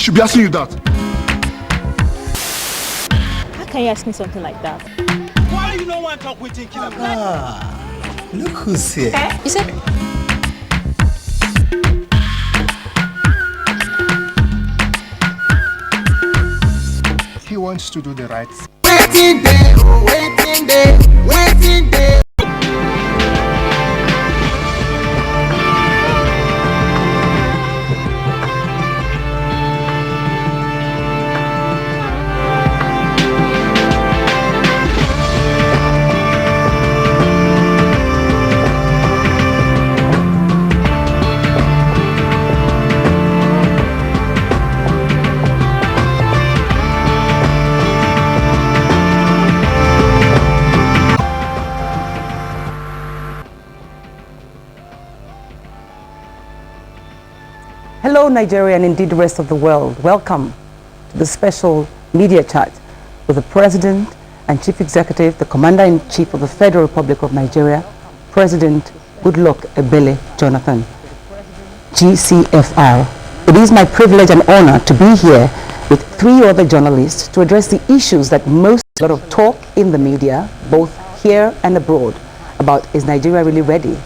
should be asking you that. How can you ask me something like that? Why you don't want to talk with him? Look who's here. You said... He wants to do the right thing. Waiting there, waiting there, waiting there. Hello Nigeria and indeed the rest of the world. Welcome to the special media chat with the President and Chief Executive, the Commander-in-Chief of the Federal Republic of Nigeria, President Goodluck Ebele Jonathan, GCFR. It is my privilege and honor to be here with 3 other journalists to address the issues that most lot of talk in the media, both here and abroad, about is Nigeria really ready?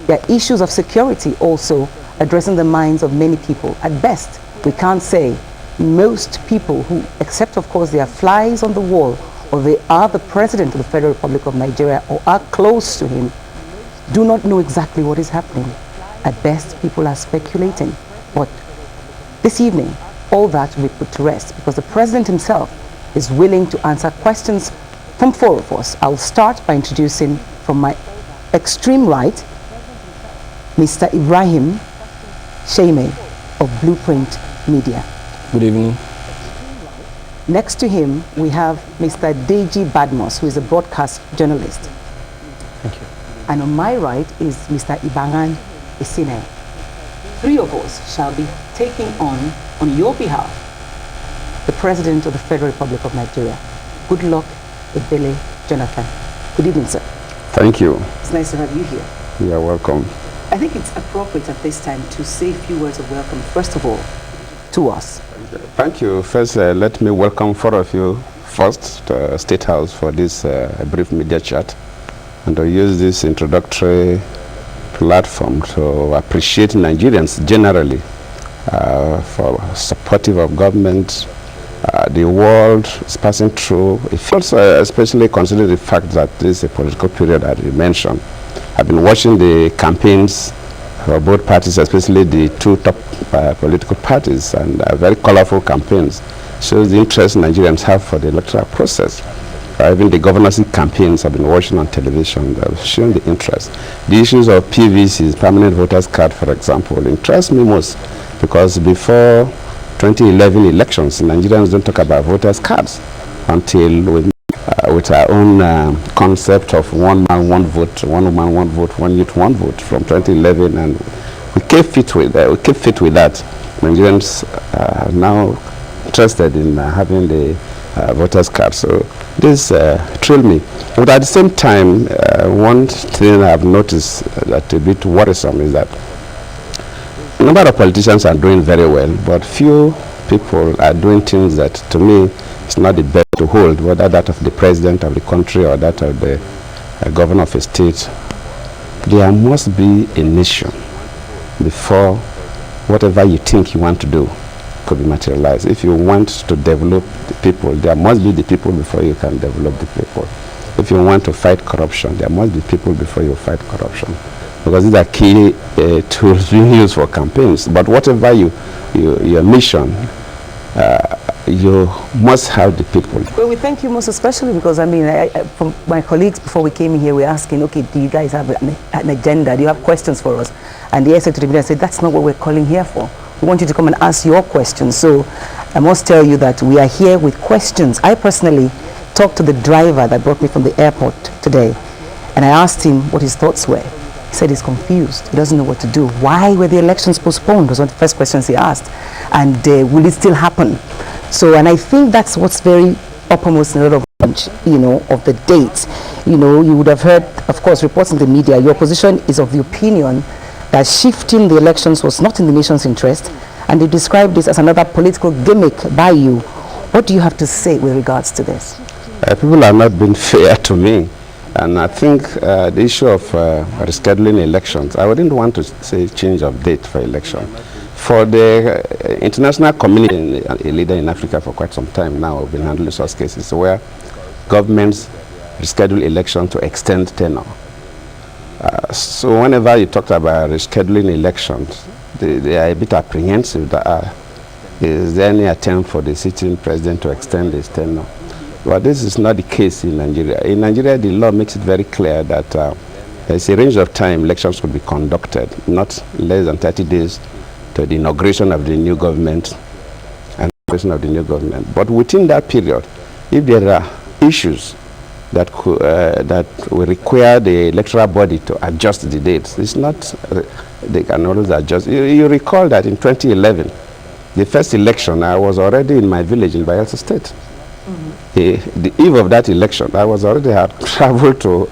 There are issues of security also addressing the minds of many people. At best, we can't say most people who, except of course they are flies on the wall or they are the President of the Federal Republic of Nigeria or are close to him, do not know exactly what is happening. At best, people are speculating. But this evening, all that will be put to rest because the President himself is willing to answer questions from 4 of us. I'll start by introducing from my extreme right, Mr. Ibrahim Shame of Blueprint Media. Good evening. Next to him, we have Mr. Deji Badmos, who is a broadcast journalist. Thank you. And on my right is Mr. Ibangan Isine. 3 of us shall be taking on your behalf, the President of the Federal Republic of Nigeria, Goodluck Ebele Jonathan. Good evening, sir. Thank you. It's nice to have you here. You are welcome. I think it's appropriate at this time to say a few words of welcome, first of all, to us. Thank you. First, let me welcome 4 of you first to State House for this brief media chat, and to use this introductory platform to appreciate Nigerians generally for supportive of government. The world is passing through. It feels, especially considering the fact that this is a political period that you mentioned. I've been watching the campaigns for both parties, especially the 2 top political parties, and very colorful campaigns. Shows the interest Nigerians have for the electoral process. Even the governorship campaigns I've been watching on television, they've shown the interest. The issues of PVCs, permanent voters card, for example, interest me most because before 2011 elections, Nigerians don't talk about voters cards until with our own concept of one man, one vote, one woman, one vote, one youth, one vote from 2011, and we kept fit with that. Nigerians are now interested in having the voters card. So this thrilled me. But at the same time, one thing I've noticed that a bit worrisome is that a number of politicians are doing very well, but few people are doing things that, to me, it's not the best to hold, whether that of the president of the country or that of the governor of a state. There must be a nation before whatever you think you want to do could be materialized. If you want to develop the people, there must be the people before you can develop the people. If you want to fight corruption, there must be people before you fight corruption. Because these are key tools being used for campaigns. But whatever your mission, you must have the people. Well, we thank you most especially because, I mean, from my colleagues before we came in here, we're asking, okay, do you guys have an agenda? Do you have questions for us? And the secretary to the media said, that's not what we're calling here for. We want you to come and ask your questions. So I must tell you that we are here with questions. I personally talked to the driver that brought me from the airport today, and I asked him what his thoughts were. He said he's confused. He doesn't know what to do. Why were the elections postponed? Was one of the first questions he asked. And will it still happen? So, and I think that's what's very uppermost in a lot of, you know, of the dates. You know, you would have heard, of course, reports in the media. Your position is of the opinion that shifting the elections was not in the nation's interest, and they describe this as another political gimmick by you. What do you have to say with regards to this? People have not been fair to me. And I think the issue of rescheduling elections, I wouldn't want to say change of date for election. For the international community, a leader in Africa for quite some time now, have been handling such cases where governments reschedule election to extend tenure. So whenever you talk about rescheduling elections, they are a bit apprehensive that is there any attempt for the sitting president to extend his tenure? Well, this is not the case in Nigeria. In Nigeria, the law makes it very clear that there's a range of time elections could be conducted, not less than 30 days to the inauguration of the new government and inauguration of the new government. But within that period, if there are issues that will require the electoral body to adjust the dates, it's not they can always adjust. You recall that in 2011, the first election, I was already in my village in Bayelsa State. The eve of that election, I was already had traveled to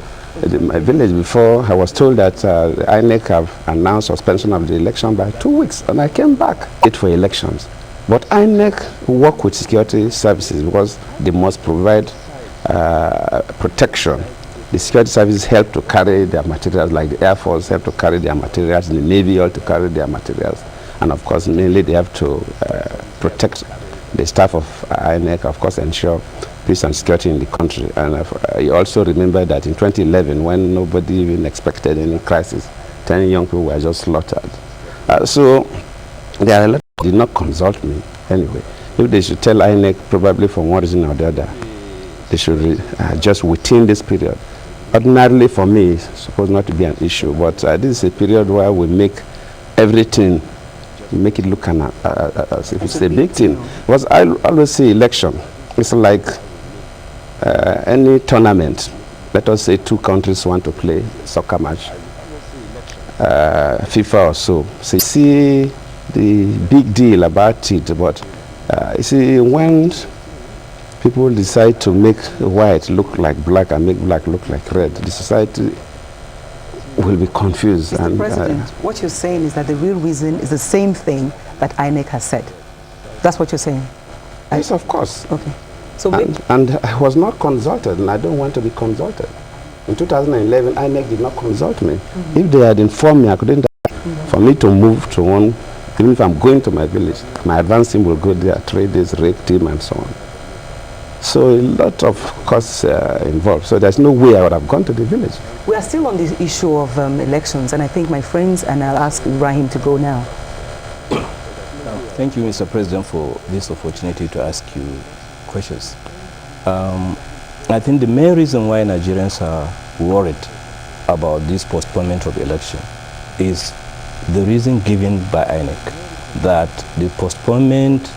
my village before I was told that INEC have announced suspension of the election by 2 weeks, and I came back for elections. But INEC work with security services because they must provide protection. The security services help to carry their materials, like the Air Force help to carry their materials, the Navy help to carry their materials, and of course mainly they have to protect the staff of INEC, of course, ensure peace and security in the country. And you also remember that in 2011, when nobody even expected any crisis, 10 young people were just slaughtered. So there are a lot did not consult me anyway. If they should tell INEC, probably for one reason or the other, they should just within this period. Ordinarily for me, it's supposed not to be an issue, but this is a period where we make everything, make it look as if it's a big thing. Because I always say election, it's like any tournament. Let us say 2 countries want to play soccer match, FIFA or so. So you see the big deal about it, but you see when people decide to make white look like black and make black look like red, the society will be confused. Mr. And President, what you're saying is that the real reason is the same thing that INEC has said. That's what you're saying? Yes, of course. Okay. So and I was not consulted, and I don't want to be consulted. In 2011, INEC did not consult me. If they had informed me, I couldn't. For me to move to one, even if I'm going to my village, my advance team will go there, 3 days, rape team, and so on. So a lot of costs involved. So there's no way I would have gone to the village. We are still on the issue of elections, and I think my friends, and I'll ask Ibrahim to go now. Thank you, Mr. President, for this opportunity to ask you questions. I think the main reason why Nigerians are worried about this postponement of election is the reason given by INEC, that the postponement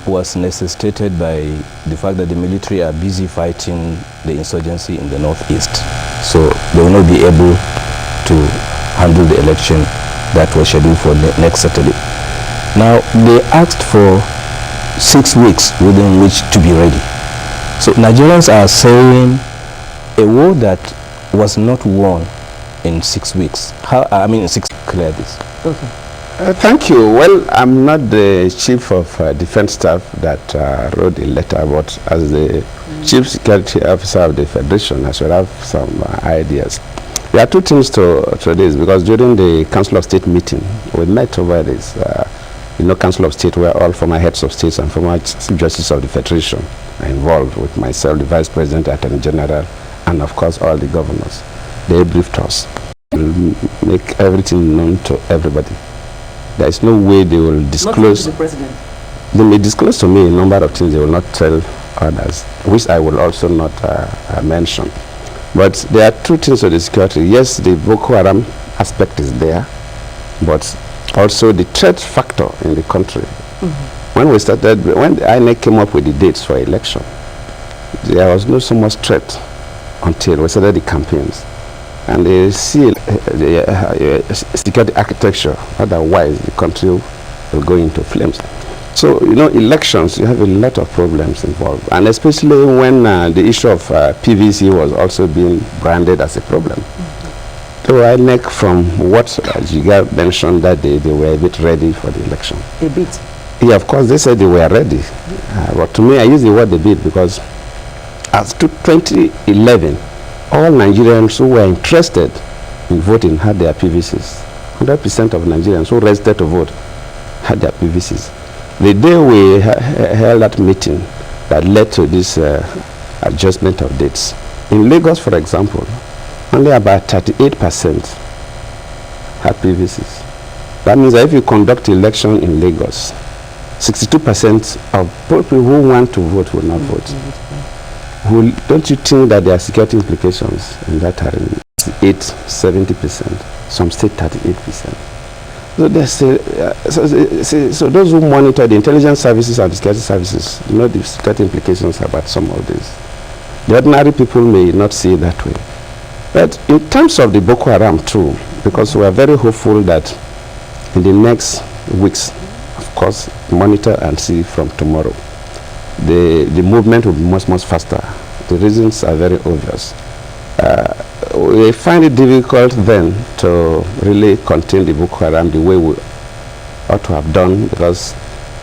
was necessitated by the fact that the military are busy fighting the insurgency in the northeast. So they will not be able to handle the election that was scheduled for next Saturday. Now, they asked for 6 weeks within which to be ready. So Nigerians are saying a war that was not won in 6 weeks. In 6 weeks, clear this. Okay. Thank you. Well, I'm not the chief of defense staff that wrote the letter, but as the chief security officer of the federation, I should have some ideas. There are 2 things to this, because during the Council of State meeting, we met over this. Council of State, where all former heads of states and former chief justices of the federation are involved, with myself, the vice president, attorney general, and of course all the governors. They briefed us. We'll make everything known to everybody. There is no way they will disclose. Not to the president. They may disclose to me a number of things they will not tell others, which I will also not mention. But there are 2 things to the security. Yes, the Boko Haram aspect is there, but also the threat factor in the country. When the INEC came up with the dates for election, there was no so much threat until we started the campaigns. And they see the security architecture, otherwise the country will go into flames. So, elections, you have a lot of problems involved. And especially when the issue of PVC was also being branded as a problem. To INEC, from what Jiga mentioned that they were a bit ready for the election. A bit? Yeah, of course, they said they were ready. But to me, I use the word a bit because as to 2011, all Nigerians who were interested in voting had their PVCs. 100% of Nigerians who registered to vote had their PVCs. The day we held that meeting that led to this adjustment of dates, in Lagos, for example, only about 38% had PVCs. That means that if you conduct election in Lagos, 62% of people who want to vote will not vote. Don't you think that there are security implications in that area? 70%, some state 38%. So those who monitor the intelligence services and the security services know the security implications about some of this. The ordinary people may not see it that way. But in terms of the Boko Haram too, because we are very hopeful that in the next weeks, of course, monitor and see from tomorrow, the movement will be much faster. The reasons are very obvious. We find it difficult then to really contain the Boko Haram the way we ought to have done, because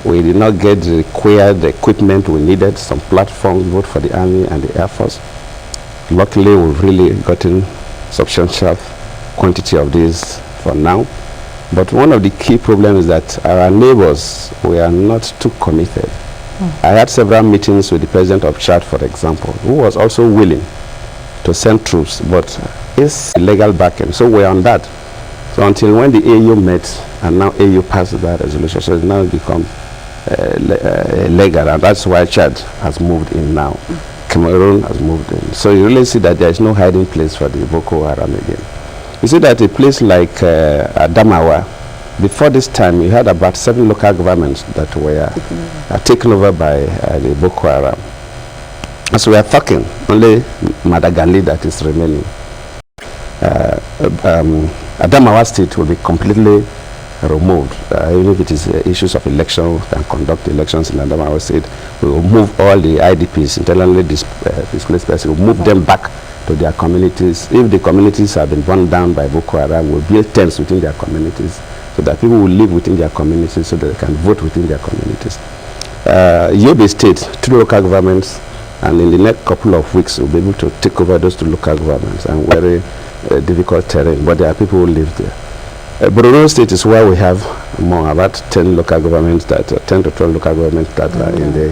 we did not get the required equipment we needed, some platforms both for the Army and the Air Force. Luckily, we've really gotten substantial quantity of these for now. But one of the key problems is that our neighbors were not too committed. I had several meetings with the president of Chad, for example, who was also willing to send troops, but it's illegal backing. So we're on that. So until when the AU met, and now AU passed that resolution, so it's now become legal, and that's why Chad has moved in now. Cameroon has moved in. So you really see that there is no hiding place for the Boko Haram again. You see that a place like Adamawa, before this time, you had about 7 local governments that were taken over by the Boko Haram. As we are talking, only Madagali that is remaining. Adamawa state will be completely removed. Even if it is issues of election, we can conduct elections in Adamawa state. We will move all the IDPs, internally displaced persons, we'll move them back to their communities. If the communities have been burned down by Boko Haram, we'll build tents within their communities so that people will live within their communities so that they can vote within their communities. Yobe state, 2 local governments, and in the next couple of weeks, we'll be able to take over those 2 local governments, and very difficult terrain, but there are people who live there. Borno state is where we have more, about 10 local governments, 10 to 12 local governments that are in the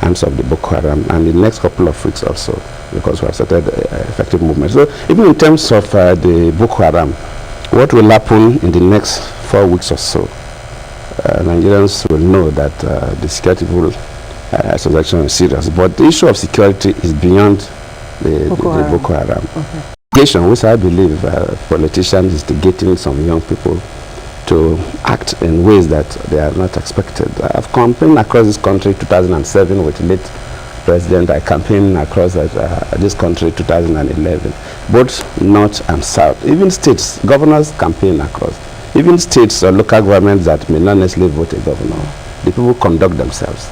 hands of the Boko Haram, and in the next couple of weeks also, because we have started effective movement. So even in terms of the Boko Haram, what will happen in the next 4 weeks or so, Nigerians will know that the security situation is serious. But the issue of security is beyond the Boko Haram. Which I believe politicians instigating some young people to act in ways that they are not expected. I've campaigned across this country 2007 with late president. I campaigned across this country 2011, both north and south. Even states, governors campaign across. Even states or local governments that may not necessarily vote a governor, the people conduct themselves.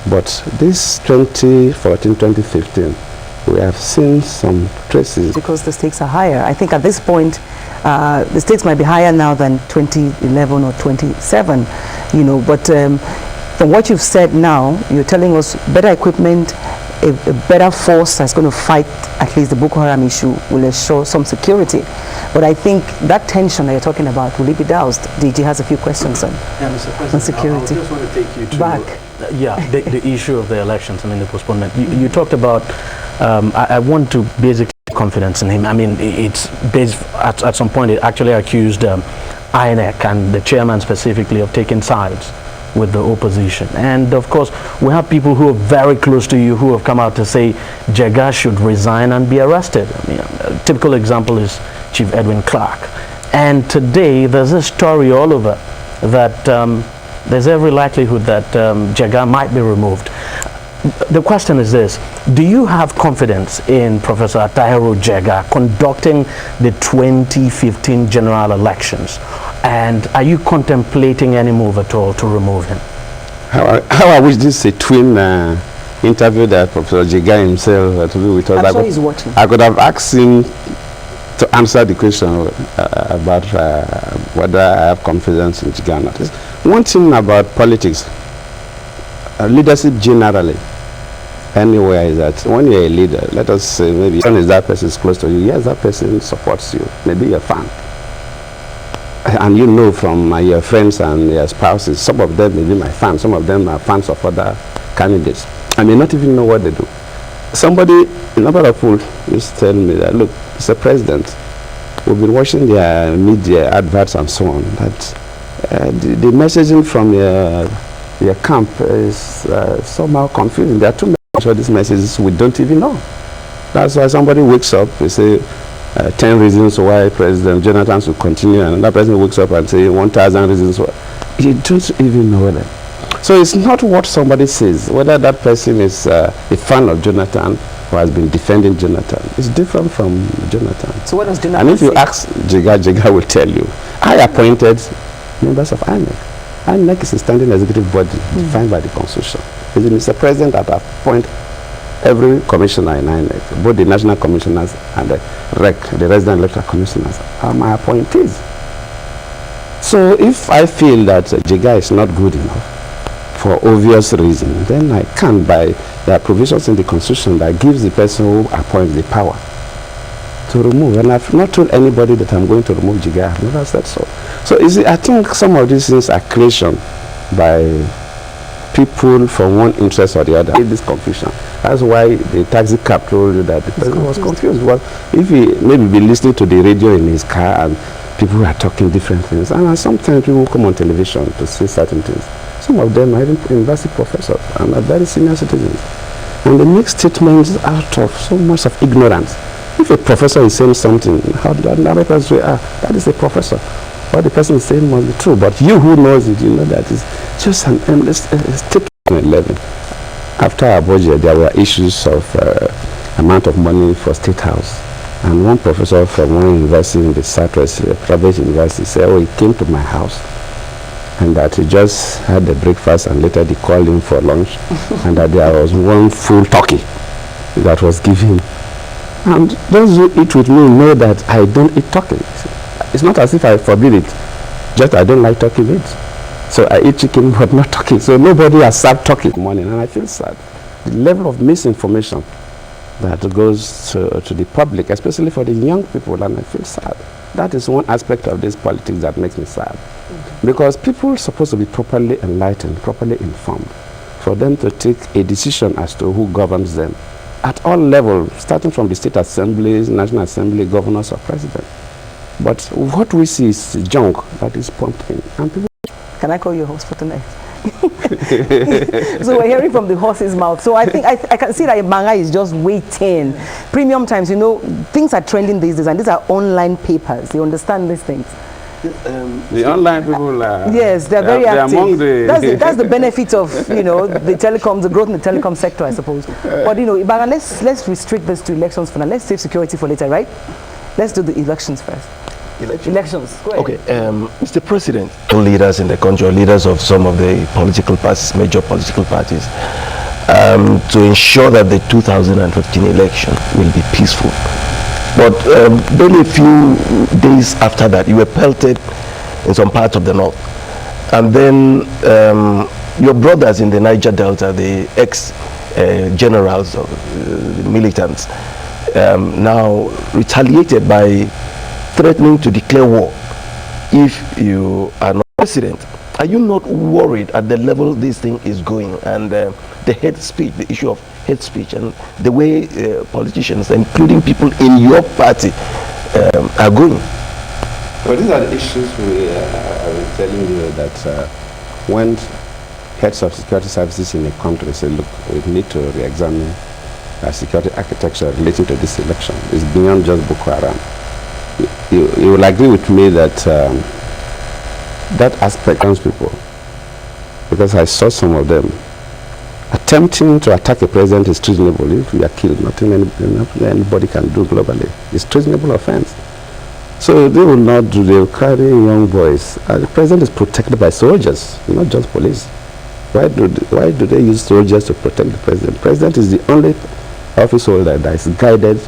But this 2014, 2015, we have seen some traces. Because the stakes are higher. I think at this point, the stakes might be higher now than 2011 or 27, you know, but from what you've said now, you're telling us better equipment, a better force that's going to fight at least the Boko Haram issue will ensure some security. But I think that tension that you're talking about, will it be doused? DG has a few questions on security. I just want to take you to the issue of the elections, I mean the postponement. You talked about, I want to basically confidence in him. I mean, it's based, at some point it actually accused INEC and the chairman specifically of taking sides with the opposition. And of course, we have people who are very close to you who have come out to say Jega should resign and be arrested. I mean, a typical example is Chief Edwin Clark. And today, there's a story all over that there's every likelihood that Jega might be removed. The question is this: do you have confidence in Professor Atahiru Jega conducting the 2015 general elections? And are you contemplating any move at all to remove him? How I wish this is a twin interview that Professor Jega himself to do with us. I'm sure he's watching. I could have asked him to answer the question about whether I have confidence in Jiga or not. One thing about politics, leadership generally, anywhere, is that when you're a leader, let us say maybe that person is close to you, yes, that person supports you, maybe you're a fan. And you know from your friends and your spouses, some of them may be my fans, some of them are fans of other candidates. I may not even know what they do. Somebody, a number of people used to tell me that, look, Mr. President, we've been watching their media adverts and so on, that the messaging from your camp is somehow confusing. There are too many of these messages we don't even know. That's why somebody wakes up, they say 10 reasons why President Jonathan should continue, and another person wakes up and say 1,000 reasons why. You don't even know them. So it's not what somebody says, whether that person is a fan of Jonathan or has been defending Jonathan. It's different from Jonathan. So what does Jonathan And if you say? ask Jiga, Jiga will tell you. I appointed members of INEC. INEC is a standing executive body defined by the Constitution. It is Mr. President that appoint every commissioner in INEC, both the national commissioners and the REC, the resident electoral commissioners, are my appointees. So if I feel that Jiga is not good enough, for obvious reasons, then I can, by the provisions in the Constitution that gives the person who appoints the power to remove. And I've not told anybody that I'm going to remove Jiga. I've never said so. So you see, I think some of these things are creation by people from one interest or the other. This confusion. That's why the taxi cab told you that the person was confused. Well, if he maybe be listening to the radio in his car and people are talking different things, and sometimes people come on television to say certain things. Some of them are even university professors and are very senior citizens. And they make statements out of so much of ignorance. If a professor is saying something, how do another person say, that is a professor? What the person is saying must be true. But you who knows it, you know that it's just an endless statement. 11. After our budget, there were issues of amount of money for State House. And one professor from one university in the Southwest, private university, said, oh, he came to my house, and that he just had the breakfast and later they called him for lunch and that there was one full turkey that was given. And those who eat with me know that I don't eat turkey. It's not as if I forbid it, just I don't like turkey meat. So I eat chicken but not turkey. So nobody has served turkey in the morning, and I feel sad. The level of misinformation that goes to the public, especially for the young people, and I feel sad. That is one aspect of this politics that makes me sad. Because people are supposed to be properly enlightened, properly informed, for them to take a decision as to who governs them at all levels, starting from the state assemblies, national assembly, governors, or president. But what we see is junk that is pumped in. And people. Can I call you a host for tonight? So we're hearing from the horse's mouth. So I think I can see that Manga is just waiting. Premium Times, you know, things are trending these days, and these are online papers. You understand these things? The online people are... Yes, they're very active. Among the that's the benefit of, you know, the telecoms, the growth in the telecom sector, I suppose. But, you know, Ibaga, let's restrict this to elections for now. Let's save security for later, right? Let's do the elections first. Elections. Go ahead. Okay, Mr. President, leaders in the country, leaders of some of the political parties, major political parties, to ensure that the 2015 election will be peaceful. But barely a few days after that, you were pelted in some parts of the north. And then your brothers in the Niger Delta, the ex-generals of the militants, now retaliated by threatening to declare war if you are not president. Are you not worried at the level this thing is going, and the hate speech, the issue of hate speech, and the way politicians, including people in your party, are going? Well, these are the issues we are telling you that when heads of security services in a country say, look, we need to re-examine our security architecture relating to this election. It's beyond just Boko Haram. You will agree with me that that aspect comes people, because I saw some of them attempting to attack a president is treasonable. If you are killed, nothing anybody can do globally. It's treasonable offense. So they will not do. They will carry young boys. The president is protected by soldiers, not just police. Why do they use soldiers to protect the president? The president is the only office holder that is guided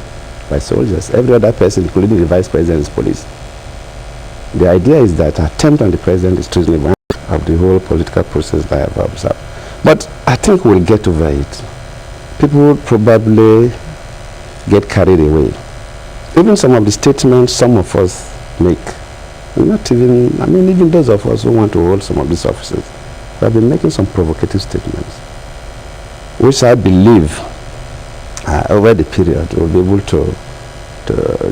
by soldiers. Every other person, including the vice president, is police. The idea is that attempt on the president is treasonable of the whole political process that I have observed. But I think we'll get over it. People probably get carried away. Even some of the statements some of us make, not even, I mean, even those of us who want to hold some of these offices, we have been making some provocative statements, which I believe over the period we'll be able to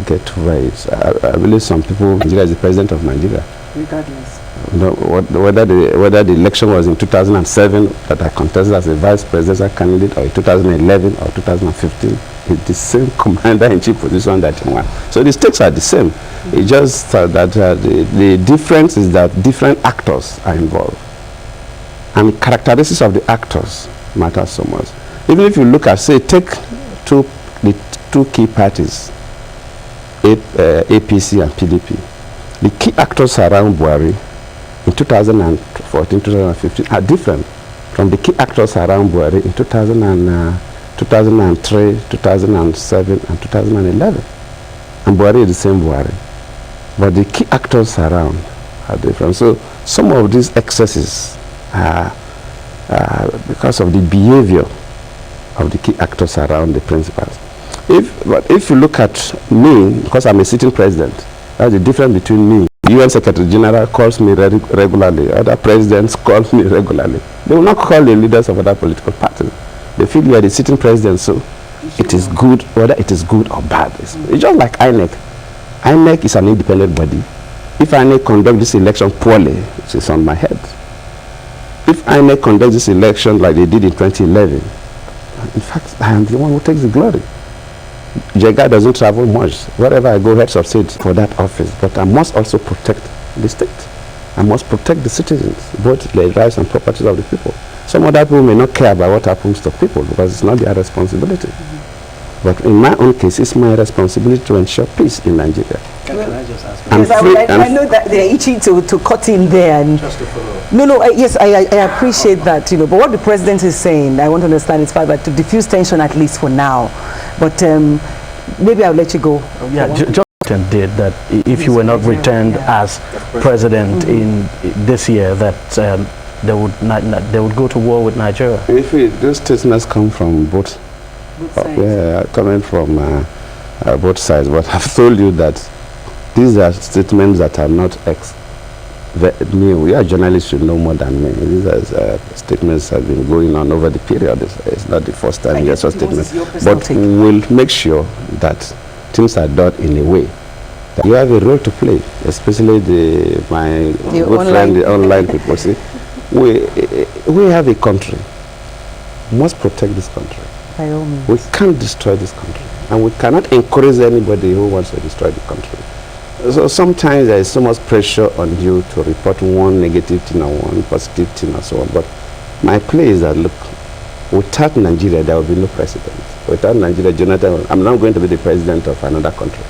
get over it. I believe some people, Nigeria is the president of Nigeria. Regardless. No, whether the election was in 2007 that I contested as a vice presidential candidate, or in 2011 or 2015, it's the same commander-in-chief position that he won. So the stakes are the same. It's just that the difference is that different actors are involved, and the characteristics of the actors matter so much. Even if you look at, say, take the two key parties, APC and PDP, the key actors around Buhari in 2014, 2015 are different from the key actors around Buhari in 2003, 2007, and 2011. And Buhari is the same Buhari. But the key actors around are different. So some of these excesses are because of the behavior of the key actors around the principals. But if you look at me, because I'm a sitting president, that's the difference between me. UN Secretary General calls me regularly. Other presidents call me regularly. They will not call the leaders of other political parties. They feel you are the sitting president, so it is good, whether it is good or bad. It's just like INEC. INEC is an independent body. If INEC conduct this election poorly, it is on my head. If INEC conducts this election like they did in 2011, in fact, I am the one who takes the glory. GEJ doesn't travel much. Wherever I go, heads of state for that office. But I must also protect the state. I must protect the citizens, both the rights and properties of the people. Some other people may not care about what happens to people because it's not their responsibility. But in my own case, it's my responsibility to ensure peace in Nigeria. Can I just ask? Yes, I know that they're itching to cut in there. And just to follow up. Yes, I appreciate that, But what the president is saying, I want to understand it's fine, but to diffuse tension at least for now. But maybe I'll let you go. Yeah, just did that if you were not returned as president in this year, that they would go to war with Nigeria. If those statements come from both sides. Coming from both sides, but I've told you that these are statements that are not new. We are journalists, should know more than me. These are statements that have been going on over the period. It's not the first time you saw statements. But we'll make sure that things are done in a way that you have a role to play, especially my good friend, the online people. See, we have a country. We must protect this country. By all means. We can't destroy this country. And we cannot encourage anybody who wants to destroy the country. So sometimes there is so much pressure on you to report one negative thing or one positive thing and so on. But my play is that, look, without Nigeria, there will be no president. Without Nigeria, Jonathan, I'm not going to be the president of another country.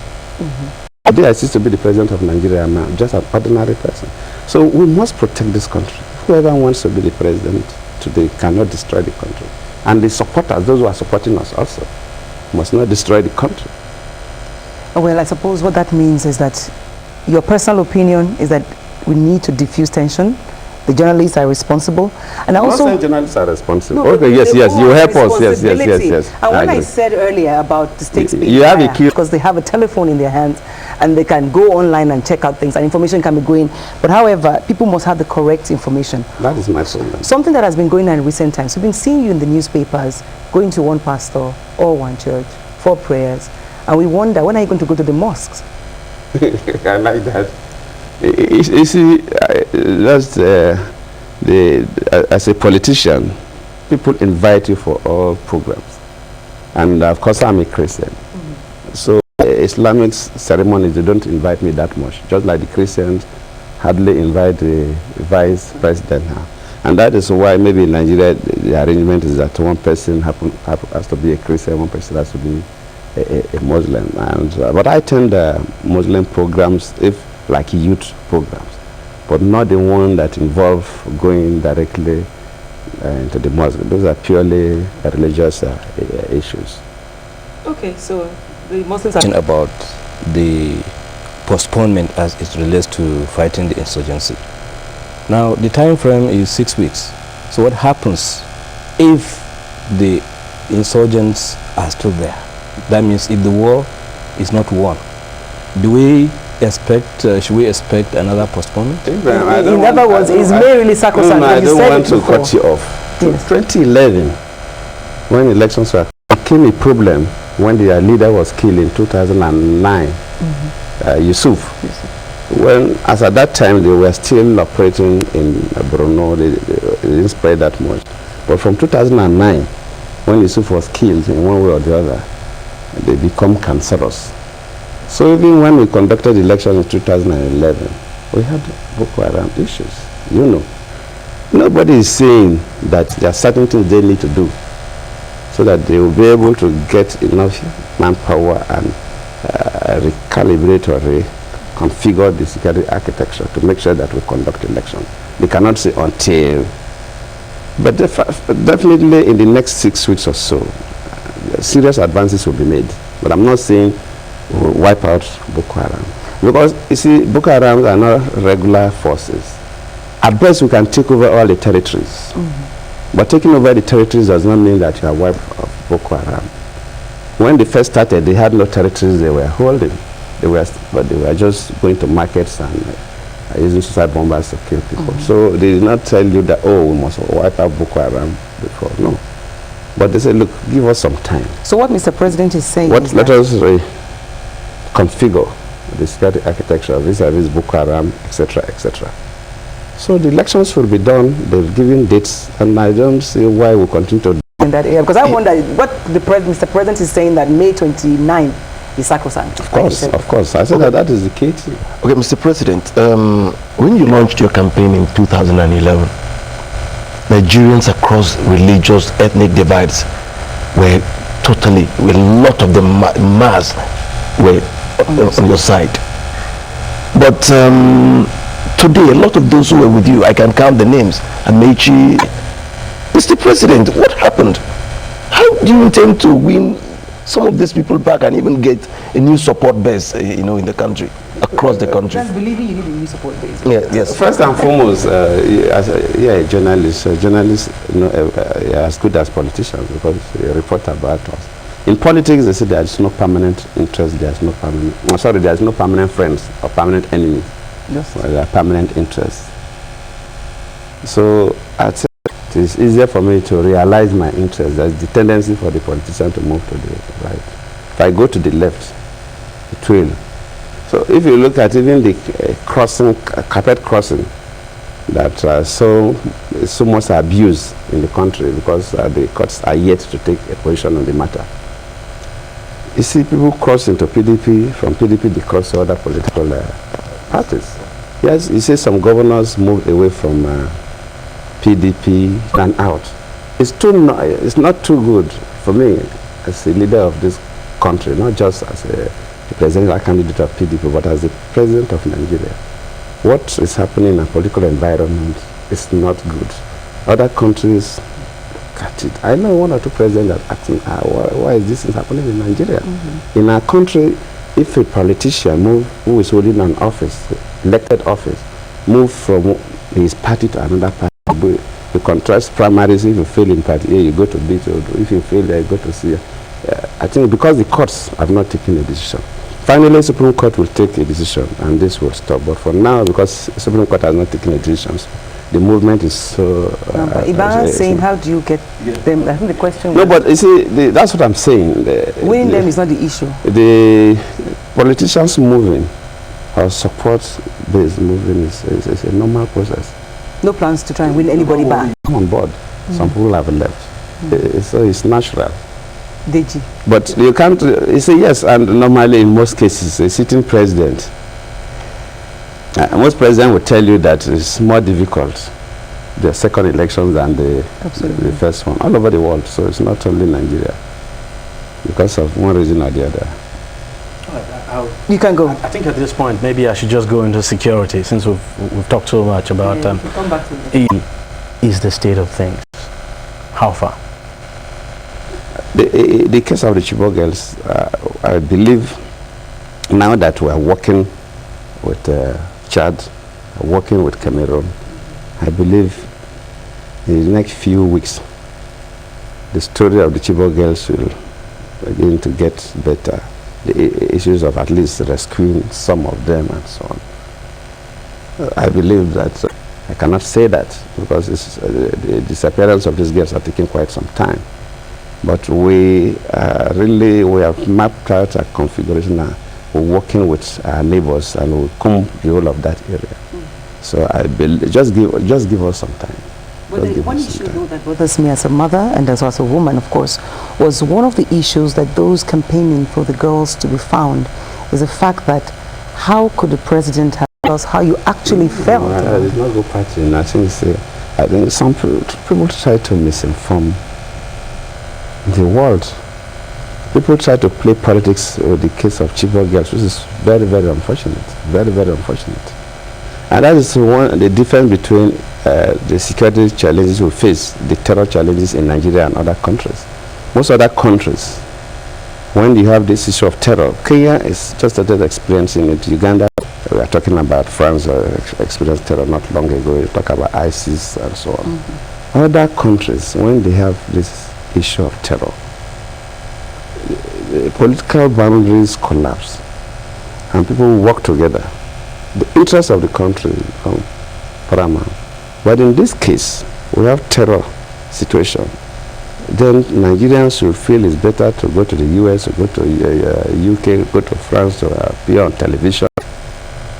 I did assist to be the president of Nigeria. I'm just an ordinary person. So we must protect this country. Whoever wants to be the president today cannot destroy the country. And the supporters, those who are supporting us also, must not destroy the country. Well, I suppose what that means is that your personal opinion is that we need to diffuse tension. The journalists are responsible. And I also... Not journalists are responsible. No, okay, yes, you help us. Yes. And when I said earlier about the stakes being you have a key, because they have a telephone in their hands and they can go online and check out things and information can be going. But however, people must have the correct information. That is my problem. Something that has been going on in recent times. We've been seeing you in the newspapers, going to one pastor or one church for prayers. And we wonder, when are you going to go to the mosques? I like that. You see, as a politician, people invite you for all programs. And of course, I'm a Christian. So Islamic ceremonies, they don't invite me that much. Just like the Christians hardly invite the vice president now. And that is why maybe in Nigeria, the arrangement is that one person has to be a Christian, one person has to be a Muslim. And but I attend Muslim programs, if like youth programs, but not the one that involve going directly into the mosque. Those are purely religious issues. Okay, so The Muslims are about the postponement as it relates to fighting the insurgency. Now, the time frame is 6 weeks. So what happens if the insurgents are still there? That means if the war is not won, do we expect, should we expect another postponement? in other words, is May really sacrosanct? I don't want to cut you off. Yes. 2011, when elections were, became a problem when their leader was killed in 2009, Yusuf. When, as at that time, they were still operating in Borno, they didn't spread that much. But from 2009, when Yusuf was killed in one way or the other, they become cancerous. So even when we conducted elections in 2011, we had Boko Haram issues, you know. Nobody is saying that there are certain things they need to do so that they will be able to get enough manpower and recalibrate or reconfigure the security architecture to make sure that we conduct elections. They cannot say until, but definitely in the next 6 weeks or so, serious advances will be made. But I'm not saying we'll wipe out Boko Haram. Because, you see, Boko Haram are not regular forces. At best, we can take over all the territories. But taking over the territories does not mean that you are wiped off Boko Haram. When they first started, they had no territories they were holding. But they were just going to markets and using suicide bombers to kill people. So they did not tell you that, oh, we must wipe out Boko Haram before. No. But they said, look, give us some time. So what Mr. President is saying is let us reconfigure the security architecture vis-a-vis Boko Haram, etc., etc. So the elections will be done. They've given dates, and I don't see why we continue to in that area. Because I wonder what Mr. President is saying, that May 29 is sacrosanct. Of course. I said that is the case. Okay, Mr. President, when you launched your campaign in 2011, Nigerians across religious, ethnic divides were totally, a lot of the mass were on your side. But today, a lot of those who were with you, I can count the names, Amechi. Mr. President, what happened? How do you intend to win some of these people back and even get a new support base, in the country, across the country? Just believing you need a new support base. Yes. First and foremost, as a journalist, as good as politicians because they report about us. In politics, they say there is no permanent interest, there is no permanent friends or permanent enemies. Yes. There are permanent interests. So I'd say it is easier for me to realize my interest. There's the tendency for the politician to move to the right. If I go to the left, it will. So if you look at even the carpet crossing that so much abused in the country because the courts are yet to take a position on the matter. You see people cross into PDP, from PDP they cross to other political parties. Yes, you see some governors moved away from PDP and out. It's not too good for me as a leader of this country, not just as a presidential candidate of PDP, but as the president of Nigeria. What is happening in a political environment is not good. Other countries cut it. I know one or two presidents that asking, why is this happening in Nigeria? In our country, if a politician who is holding an office, elected office, move from his party to another party, you contrast primaries. If you fail in party A, you go to B, if you fail there, you go to C. I think because the courts have not taken a decision. Finally, Supreme Court will take a decision and this will stop. But for now, because Supreme Court has not taken a decision, the movement is so... Ibarra is saying, how do you get them? I think the question... No, but you see, that's what I'm saying. Winning them is not the issue. The politicians moving or support-based moving is a normal process. No plans to try and win anybody back? Come on board. Some people have left. So it's natural. Deji. But you can't, you say yes, and normally in most cases, a sitting president, most presidents will tell you that it's more difficult, the second election than the first one, all over the world. So it's not only Nigeria, because of one reason or the other. You can go. I think at this point, maybe I should just go into security, since we've talked so much about come back to is the state of things. How far? The case of the Chibok girls I believe now that we are working with Chad, working with Cameroon, I believe in the next few weeks, the story of the Chibok girls will begin to get better. The issues of at least rescuing some of them and so on. I believe that, I cannot say that because the disappearance of these girls are taking quite some time. But we have mapped out a configuration now. We're working with our neighbors and we'll comb the whole of that area. So I believe, just give us some time. But the one issue though that bothers me as a mother and as also a woman, of course, was one of the issues that those campaigning for the girls to be found is the fact that how could the president have told us how you actually felt? No, I did not go partying. I think some people try to misinform the world. People try to play politics with the case of Chibok girls, which is very, very unfortunate. Very, very unfortunate. And that is the difference between the security challenges we face, the terror challenges in Nigeria and other countries. Most other countries, when you have this issue of terror, Kenya is just started experiencing it. Uganda, we are talking about France experienced terror not long ago. We talk about ISIS and so on. Other countries, when they have this issue of terror, the political boundaries collapse and people work together. The interests of the country become paramount. But in this case, we have terror situation. Then Nigerians will feel it's better to go to the US, or go to UK, go to France, to appear on television.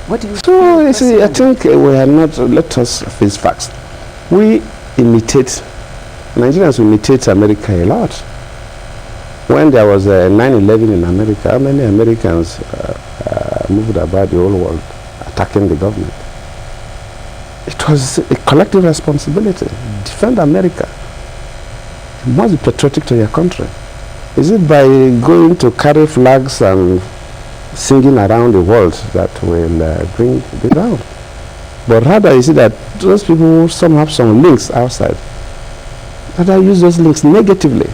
What do you So you see, I think we are not, let us face facts. We imitate, Nigerians imitate America a lot. When there was a 9/11 in America, how many Americans moved about the whole world attacking the government? It was a collective responsibility. Defend America. You must be patriotic to your country. Is it by going to carry flags and singing around the world that will bring it down? But rather, you see that those people, some have some links outside, that I use those links negatively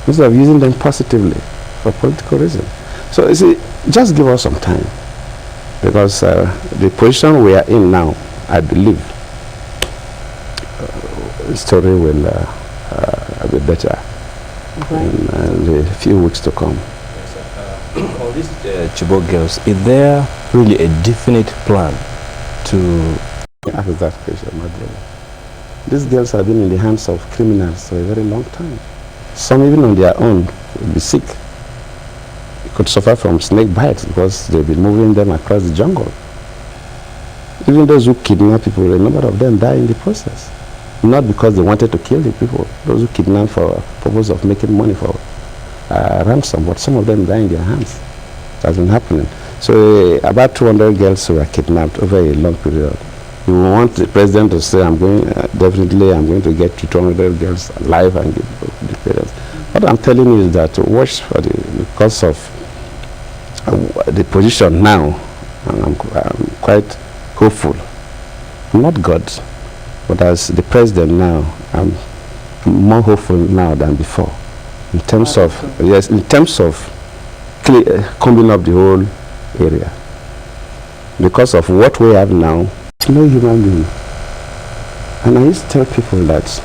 instead of using them positively for political reasons. So you see, just give us some time, because the position we are in now, I believe the story will be better in the few weeks to come. For these Chibok girls, is there really a definite plan to ask that question, my brother? These girls have been in the hands of criminals for a very long time. Some even on their own will be sick. They could suffer from snake bites because they've been moving them across the jungle. Even those who kidnap people, a number of them die in the process. Not because they wanted to kill the people. Those who kidnap for the purpose of making money for ransom, but some of them die in their hands. That's been happening. So about 200 girls were kidnapped over a long period. You want the president to say, I'm going, definitely I'm going to get to 200 girls alive and give the parents. What I'm telling you is that watch for because of the position now, and I'm quite hopeful. I'm not God, but as the president now, I'm more hopeful now than before. In terms of, yes, in terms of combing up the whole area. Because of what we have now, no human being. And I used to tell people that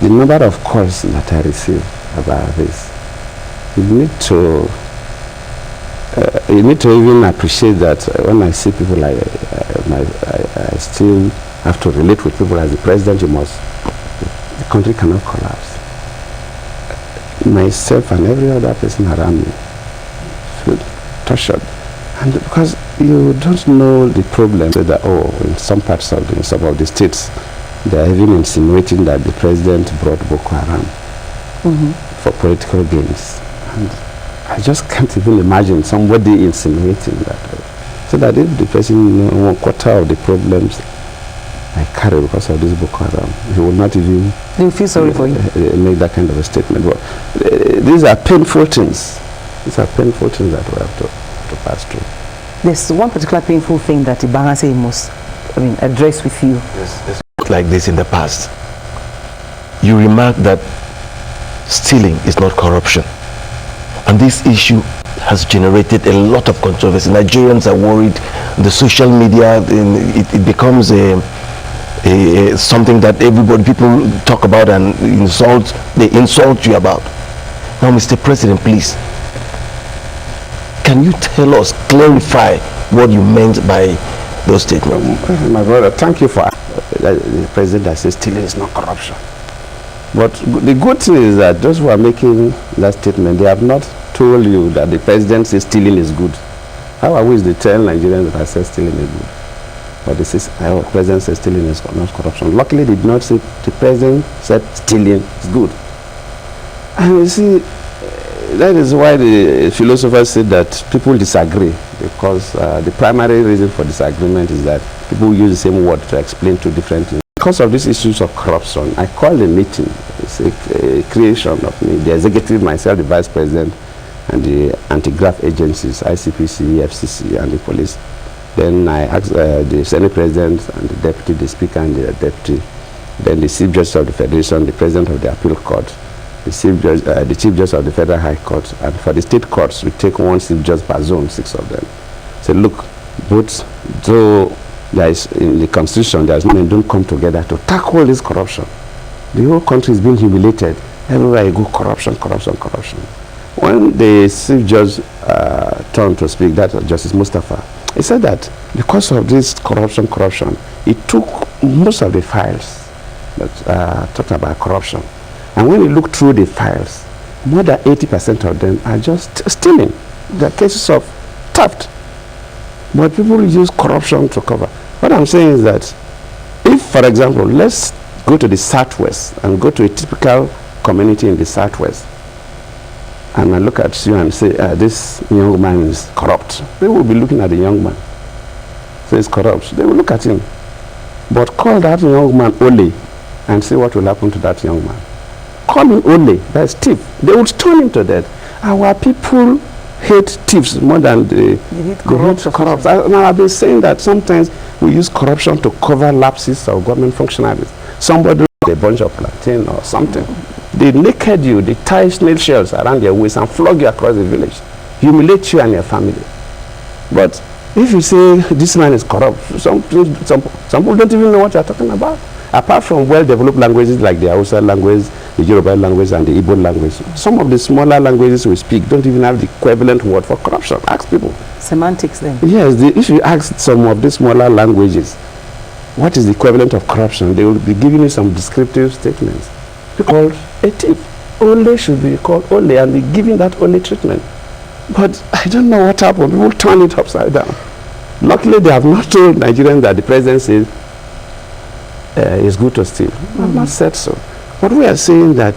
the number of calls that I receive about this, you need to even appreciate that when I see people, I still have to relate with people as the president. The country cannot collapse. Myself and every other person around me feel tortured. And because you don't know the problem, that in some parts of some of the states, they are even insinuating that the president brought Boko Haram for political gains. And I just can't even imagine somebody insinuating that. So that if the person knows 1/4 of the problems I carry because of this Boko Haram, he will not even feel sorry for you. Make that kind of a statement. But these are painful things. These are painful things that we have to pass through. There's one particular painful thing that Ibarase must address with you. Yes, like this in the past. You remark that stealing is not corruption. And this issue has generated a lot of controversy. Nigerians are worried. The social media, it becomes something that people talk about and they insult you about. Now, Mr. President, please, can you tell us, clarify what you meant by those statements? My brother, thank you for the president that says stealing is not corruption. But the good thing is that those who are making that statement, they have not told you that the president says stealing is good. How are we to tell Nigerians that I say stealing is good? But this is the president says stealing is not corruption. Luckily, they did not say the president said stealing is good. And you see, that is why the philosophers said that people disagree, because the primary reason for disagreement is that people use the same word to explain two different things. Because of these issues of corruption, I called a meeting. It's a creation of me, the executive, myself, the vice president, and the anti-graft agencies, ICPC, FCC, and the police. Then I asked the Senate President and the Deputy, the Speaker and the Deputy, then the Chief Justice of the Federation, the President of the Appeal Court, the Chief Justice of the Federal High Court, and for the state courts, we take one Chief Justice per zone, 6 of them. So look, both, though there is in the Constitution, there is men don't come together to tackle this corruption. The whole country is being humiliated. Everywhere you go, corruption, corruption, corruption. When the Chief Judge turned to speak, that was Justice Mustafa, he said that because of this corruption, he took most of the files that talked about corruption. And when you look through the files, more than 80% of them are just stealing. They're cases of theft. But people use corruption to cover. What I'm saying is that if, for example, let's go to the Southwest and go to a typical community in the Southwest, and I look at you and say, this young man is corrupt. They will be looking at the young man. So he's corrupt. They will look at him. But call that young man Ole and see what will happen to that young man. Call him Ole, that's thief. They will stone him to death. Our people hate thieves more than they hate corrupt. Now I've been saying that sometimes we use corruption to cover lapses of government functionaries. Somebody with a bunch of plantain or something. They naked you, they tie snail shells around your waist and flog you across the village, humiliate you and your family. But if you say this man is corrupt, some people don't even know what you're talking about. Apart from well-developed languages like the Hausa language, the Yoruba language, and the Igbo language, some of the smaller languages we speak don't even have the equivalent word for corruption. Ask people. Semantics then? Yes, if you ask some of these smaller languages, what is the equivalent of corruption, they will be giving you some descriptive statements. Called a thief. Ole should be called Ole and be given that Ole treatment. But I don't know what happened. People turn it upside down. Luckily, they have not told Nigerians that the president says it's good to steal. I've not said so. But we are saying that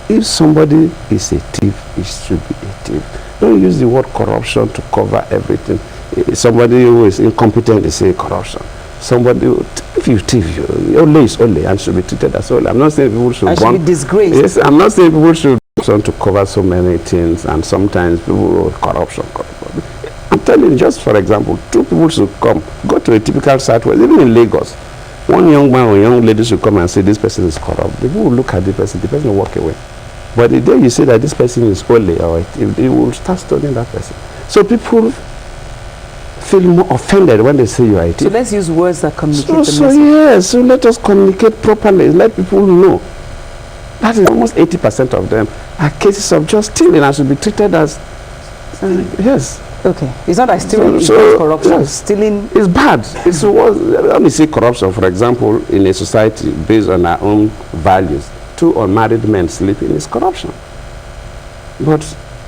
if somebody is a thief, it should be a thief. Don't use the word corruption to cover everything. Somebody who is incompetent, they say corruption. Somebody, if you thief, Ole is Ole and should be treated as Ole. I'm not saying people should be disgraced. Yes, I'm not saying people should to cover so many things, and sometimes people will corruption. I'm telling you, just for example, two people should go to a typical Southwest, even in Lagos. One young man or young lady should come and say this person is corrupt. People will look at the person will walk away. But the day you say that this person is holy, or they will start studying that person. So people feel more offended when they say you are a thief. So let's use words that communicate the message. Yes, so let us communicate properly. Let people know. That is almost 80% of them are cases of just stealing and should be treated as, yes. Okay, it's not that stealing is corruption. Yes. Stealing is bad. It's let me say corruption, for example, in a society based on our own values. Two unmarried men sleeping is corruption. But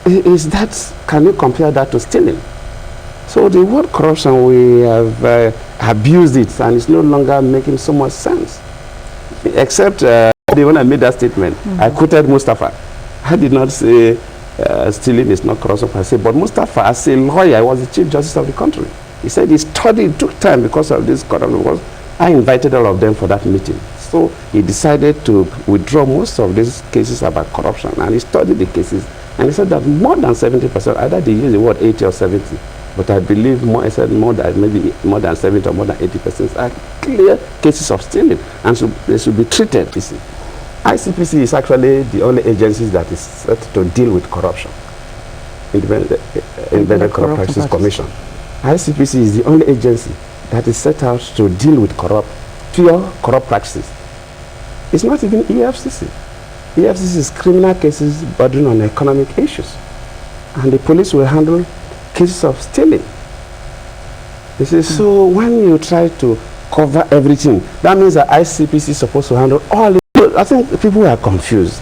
can you compare that to stealing? So the word corruption, we have abused it, and it's no longer making so much sense. Except when I made that statement, I quoted Mustafa. I did not say stealing is not corruption. I said, but Mustafa, as a lawyer, was the Chief Justice of the country. He said he studied, it took time because of this corruption. Because I invited all of them for that meeting. So he decided to withdraw most of these cases about corruption, and he studied the cases, and he said that more than 70%, either they use the word 80 or 70, but I believe maybe more than 70 or more than 80% are clear cases of stealing, and so they should be treated. You see. ICPC is actually the only agency that is set to deal with corruption. Independent Corrupt Practices Commission. ICPC is the only agency that is set out to deal with pure corrupt practices. It's not even EFCC. EFCC is criminal cases bordering on economic issues. And the police will handle cases of stealing. You see, so when you try to cover everything, that means that ICPC is supposed to handle all it. I think people are confused.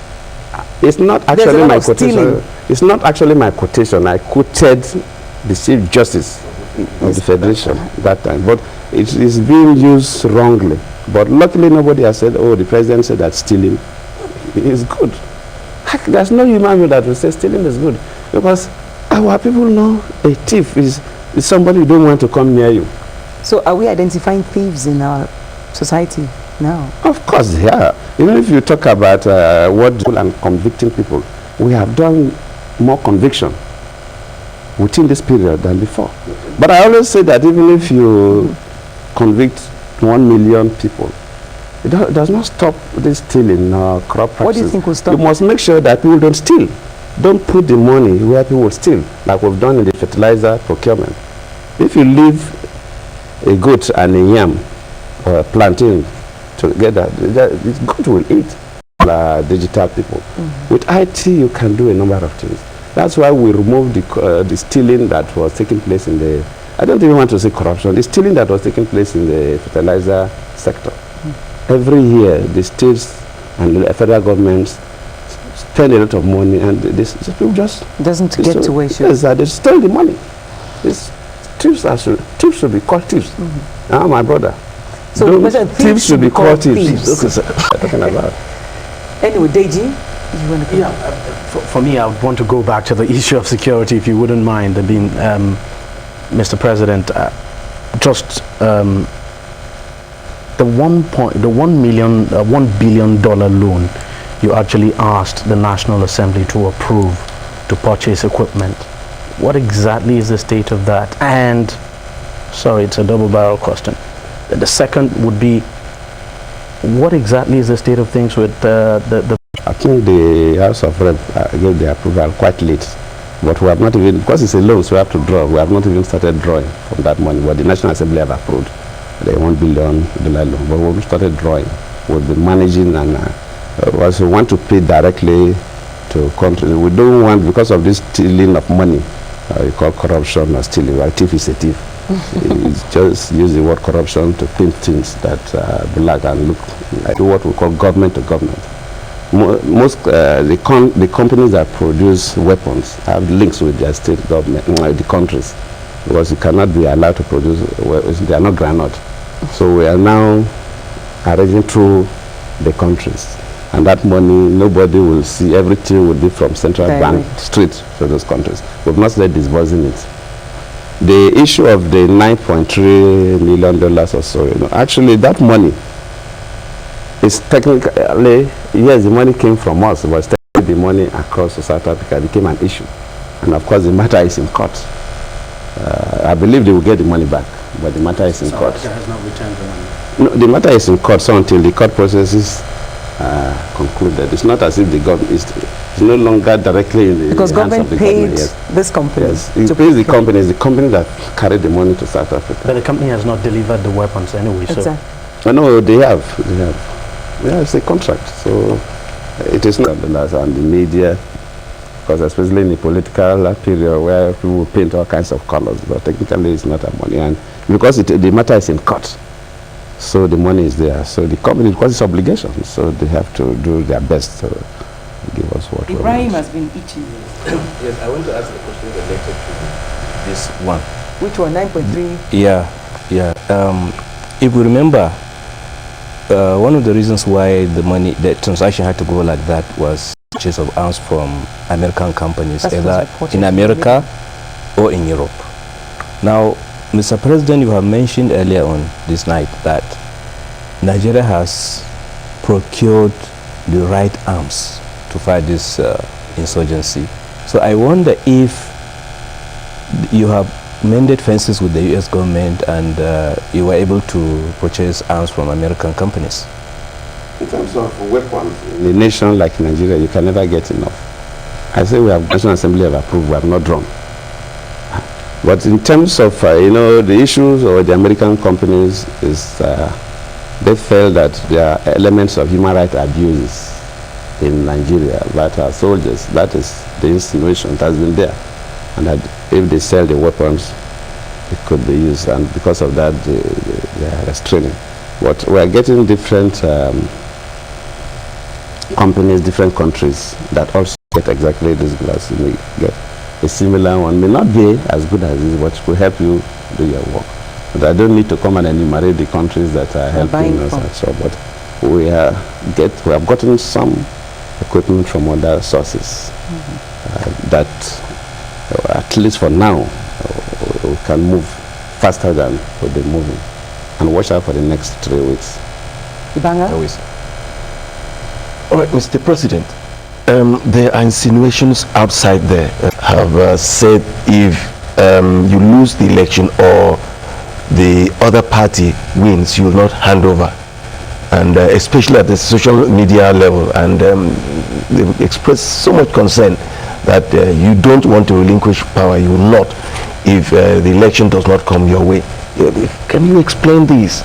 It's not actually my quotation. It's not actually my quotation. I quoted the Chief Justice of the Federation that time, but it is being used wrongly. But luckily nobody has said, oh, the president said that stealing is good. There's no human being that will say stealing is good, because our people know a thief is somebody who don't want to come near you. So are we identifying thieves in our society now? Of course, yeah. Even if you talk about and convicting people, we have done more conviction within this period than before. But I always say that even if you convict 1 million people, it does not stop this stealing or corrupt practices. What do you think will stop? You must make sure that people don't steal. Don't put the money where people steal, like we've done in the fertilizer procurement. If you leave a goat and a yam or a plantain together, the goat will eat. Digital people. With IT, you can do a number of things. That's why we removed the stealing that was taking place in the, I don't even want to say corruption, the stealing that was taking place in the fertilizer sector. Every year, the states and the federal governments spend a lot of money, and this people just doesn't get to where yes, they steal the money. Thieves should be called thieves. My brother. So thieves should be called thieves. Talking about. Anyway, Deji, you want to for me, I would want to go back to the issue of security, if you wouldn't mind. Mr. President, just the $1 billion loan you actually asked the National Assembly to approve to purchase equipment. What exactly is the state of that? And, sorry, it's a double-barrel question. The second would be, what exactly is the state of things with the I think the House of Rep gave the approval quite late, but we have not even, because it's a loan, so we have to draw. We have not even started drawing from that money, but the National Assembly have approved the $1 billion loan, but we haven't started drawing. We'll be managing, and we also want to pay directly to countries. We don't want, because of this stealing of money, you call corruption or stealing. Well, thief is a thief. It's just use the word corruption to paint things that are black and look like what we call government to government. Most the companies that produce weapons have links with their state government, the countries, because you cannot be allowed to produce. They are not granite. So we are now arranging through the countries, and that money nobody will see. Everything will be from central bank straight to those countries. We've not started disbursing it. The issue of the $9.3 million or so, actually that money is technically, yes, the money came from us, but the money across South Africa became an issue. And of course the matter is in court. I believe they will get the money back, but the matter is in court. South Africa has not returned the money? No, the matter is in court, so until the court process is concluded. It's not as if the government is no longer directly in the because hands of the government government. paid this company. Yes, it pays the company. It's the company that carried the money to South Africa. But the company has not delivered the weapons anyway. Exactly. So. No, they have. Yeah, it's a contract. So it is not the last on the media, because especially in the political period where people paint all kinds of colors, but technically it's not a money, and because the matter is in court, so the money is there. So the company, because it's obligation, so they have to do their best to give us what Ibrahim has been itching. Yes, I want to ask a question related to this one. Which one? 9.3? Yeah. If we remember, one of the reasons why the transaction had to go like that was purchase of arms from American companies, either in America or in Europe. Now, Mr. President, you have mentioned earlier on this night that Nigeria has procured the right arms to fight this insurgency. So I wonder if you have mended fences with the U.S. government and you were able to purchase arms from American companies. In terms of weapons, in a nation like Nigeria, you can never get enough. I say we have National Assembly have approved, we have not drawn. But in terms of, the issues of the American companies is they felt that there are elements of human rights abuses in Nigeria that are soldiers. That is the insinuation that has been there. And that if they sell the weapons, it could be used. And because of that, they are restraining. But we are getting different companies, different countries that also get exactly this glass. You may get a similar one. May not be as good as this, but will help you do your work. But I don't need to come and enumerate the countries that are helping us and so. But we have gotten some equipment from other sources that, at least for now, we can move faster than we've been moving. And watch out for the next 3 weeks. Ibanga? All right, Mr. President, there are insinuations outside there have said if you lose the election or the other party wins, you will not hand over. And especially at the social media level, and they express so much concern that you don't want to relinquish power, you will not, if the election does not come your way. Can you explain this?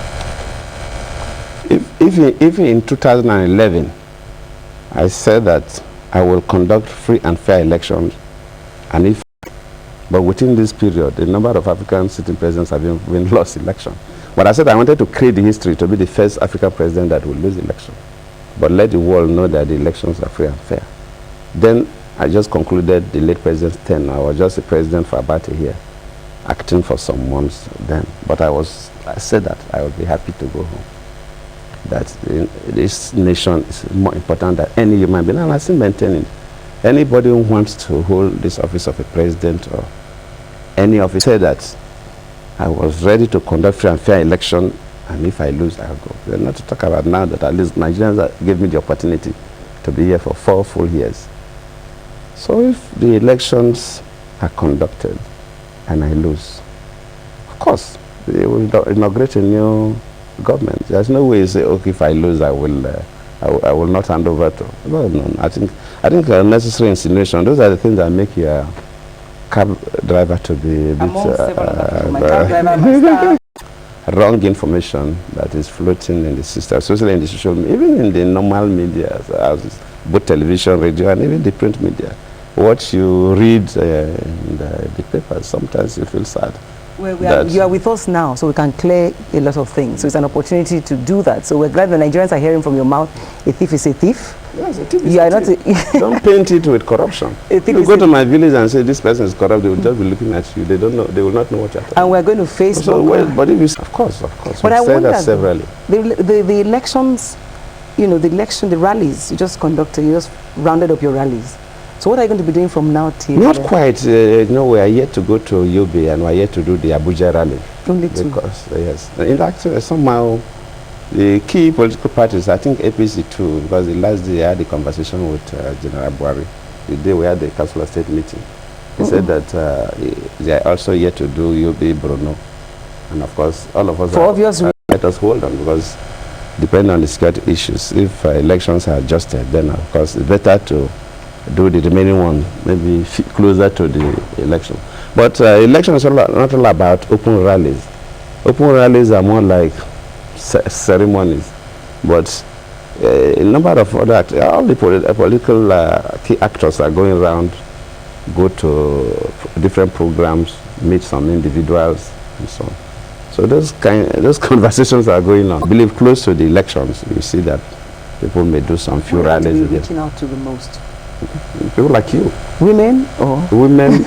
If in 2011 I said that I will conduct free and fair elections, but within this period, the number of African sitting presidents have been lost election. But I said I wanted to create the history to be the first African president that will lose election, but let the world know that the elections are free and fair. Then I just concluded the late president's tenure. I was just a president for about a year, acting for some months then. But I said that I would be happy to go home. That this nation is more important than any human being, and I still maintain it. Anybody who wants to hold this office of a president or any office, say that I was ready to conduct free and fair election, and if I lose, I'll go. We're not to talk about now that at least Nigerians gave me the opportunity to be here for 4 full years. So if the elections are conducted and I lose, of course, they will inaugurate a new government. There's no way you say, okay, if I lose, I will not hand over to. No. I think unnecessary insinuation. Those are the things that make your cab driver to be a bit wrong information that is floating in the system, especially in the social media, even in the normal media, both television, radio, and even the print media. What you read in the papers, sometimes you feel sad. Well, you are with us now, so we can clear a lot of things. So it's an opportunity to do that. So we're glad the Nigerians are hearing from your mouth, a thief is a thief. Yes, a thief is a thief. Don't paint it with corruption. If you go to my village and say this person is corrupt, they will just be looking at you. They don't know. They will not know what you're talking about. And we're going to face. So, but if you, of course. But I wonder that severally. The elections, the rallies you just conducted, you just rounded up your rallies. So what are you going to be doing from now till? Not quite. We are yet to go to UB and we are yet to do the Abuja rally. Only two. Because, yes. In fact, somehow, the key political parties, I think APC too, because the last day I had a conversation with General Buhari, the day we had the Council of State meeting. He said that they are also yet to do UB Bruno. And of course, all of us let us hold on, because depending on the security issues, if elections are adjusted, then of course it's better to do the remaining one, maybe closer to the election. But election is not all about open rallies. Open rallies are more like ceremonies. But a number of other all the political key actors are going around, go to different programs, meet some individuals, and so on. So those conversations are going on. I believe close to the elections, you see that people may do some few rallies. Who are you reaching out to the most? People like you. Women or? Women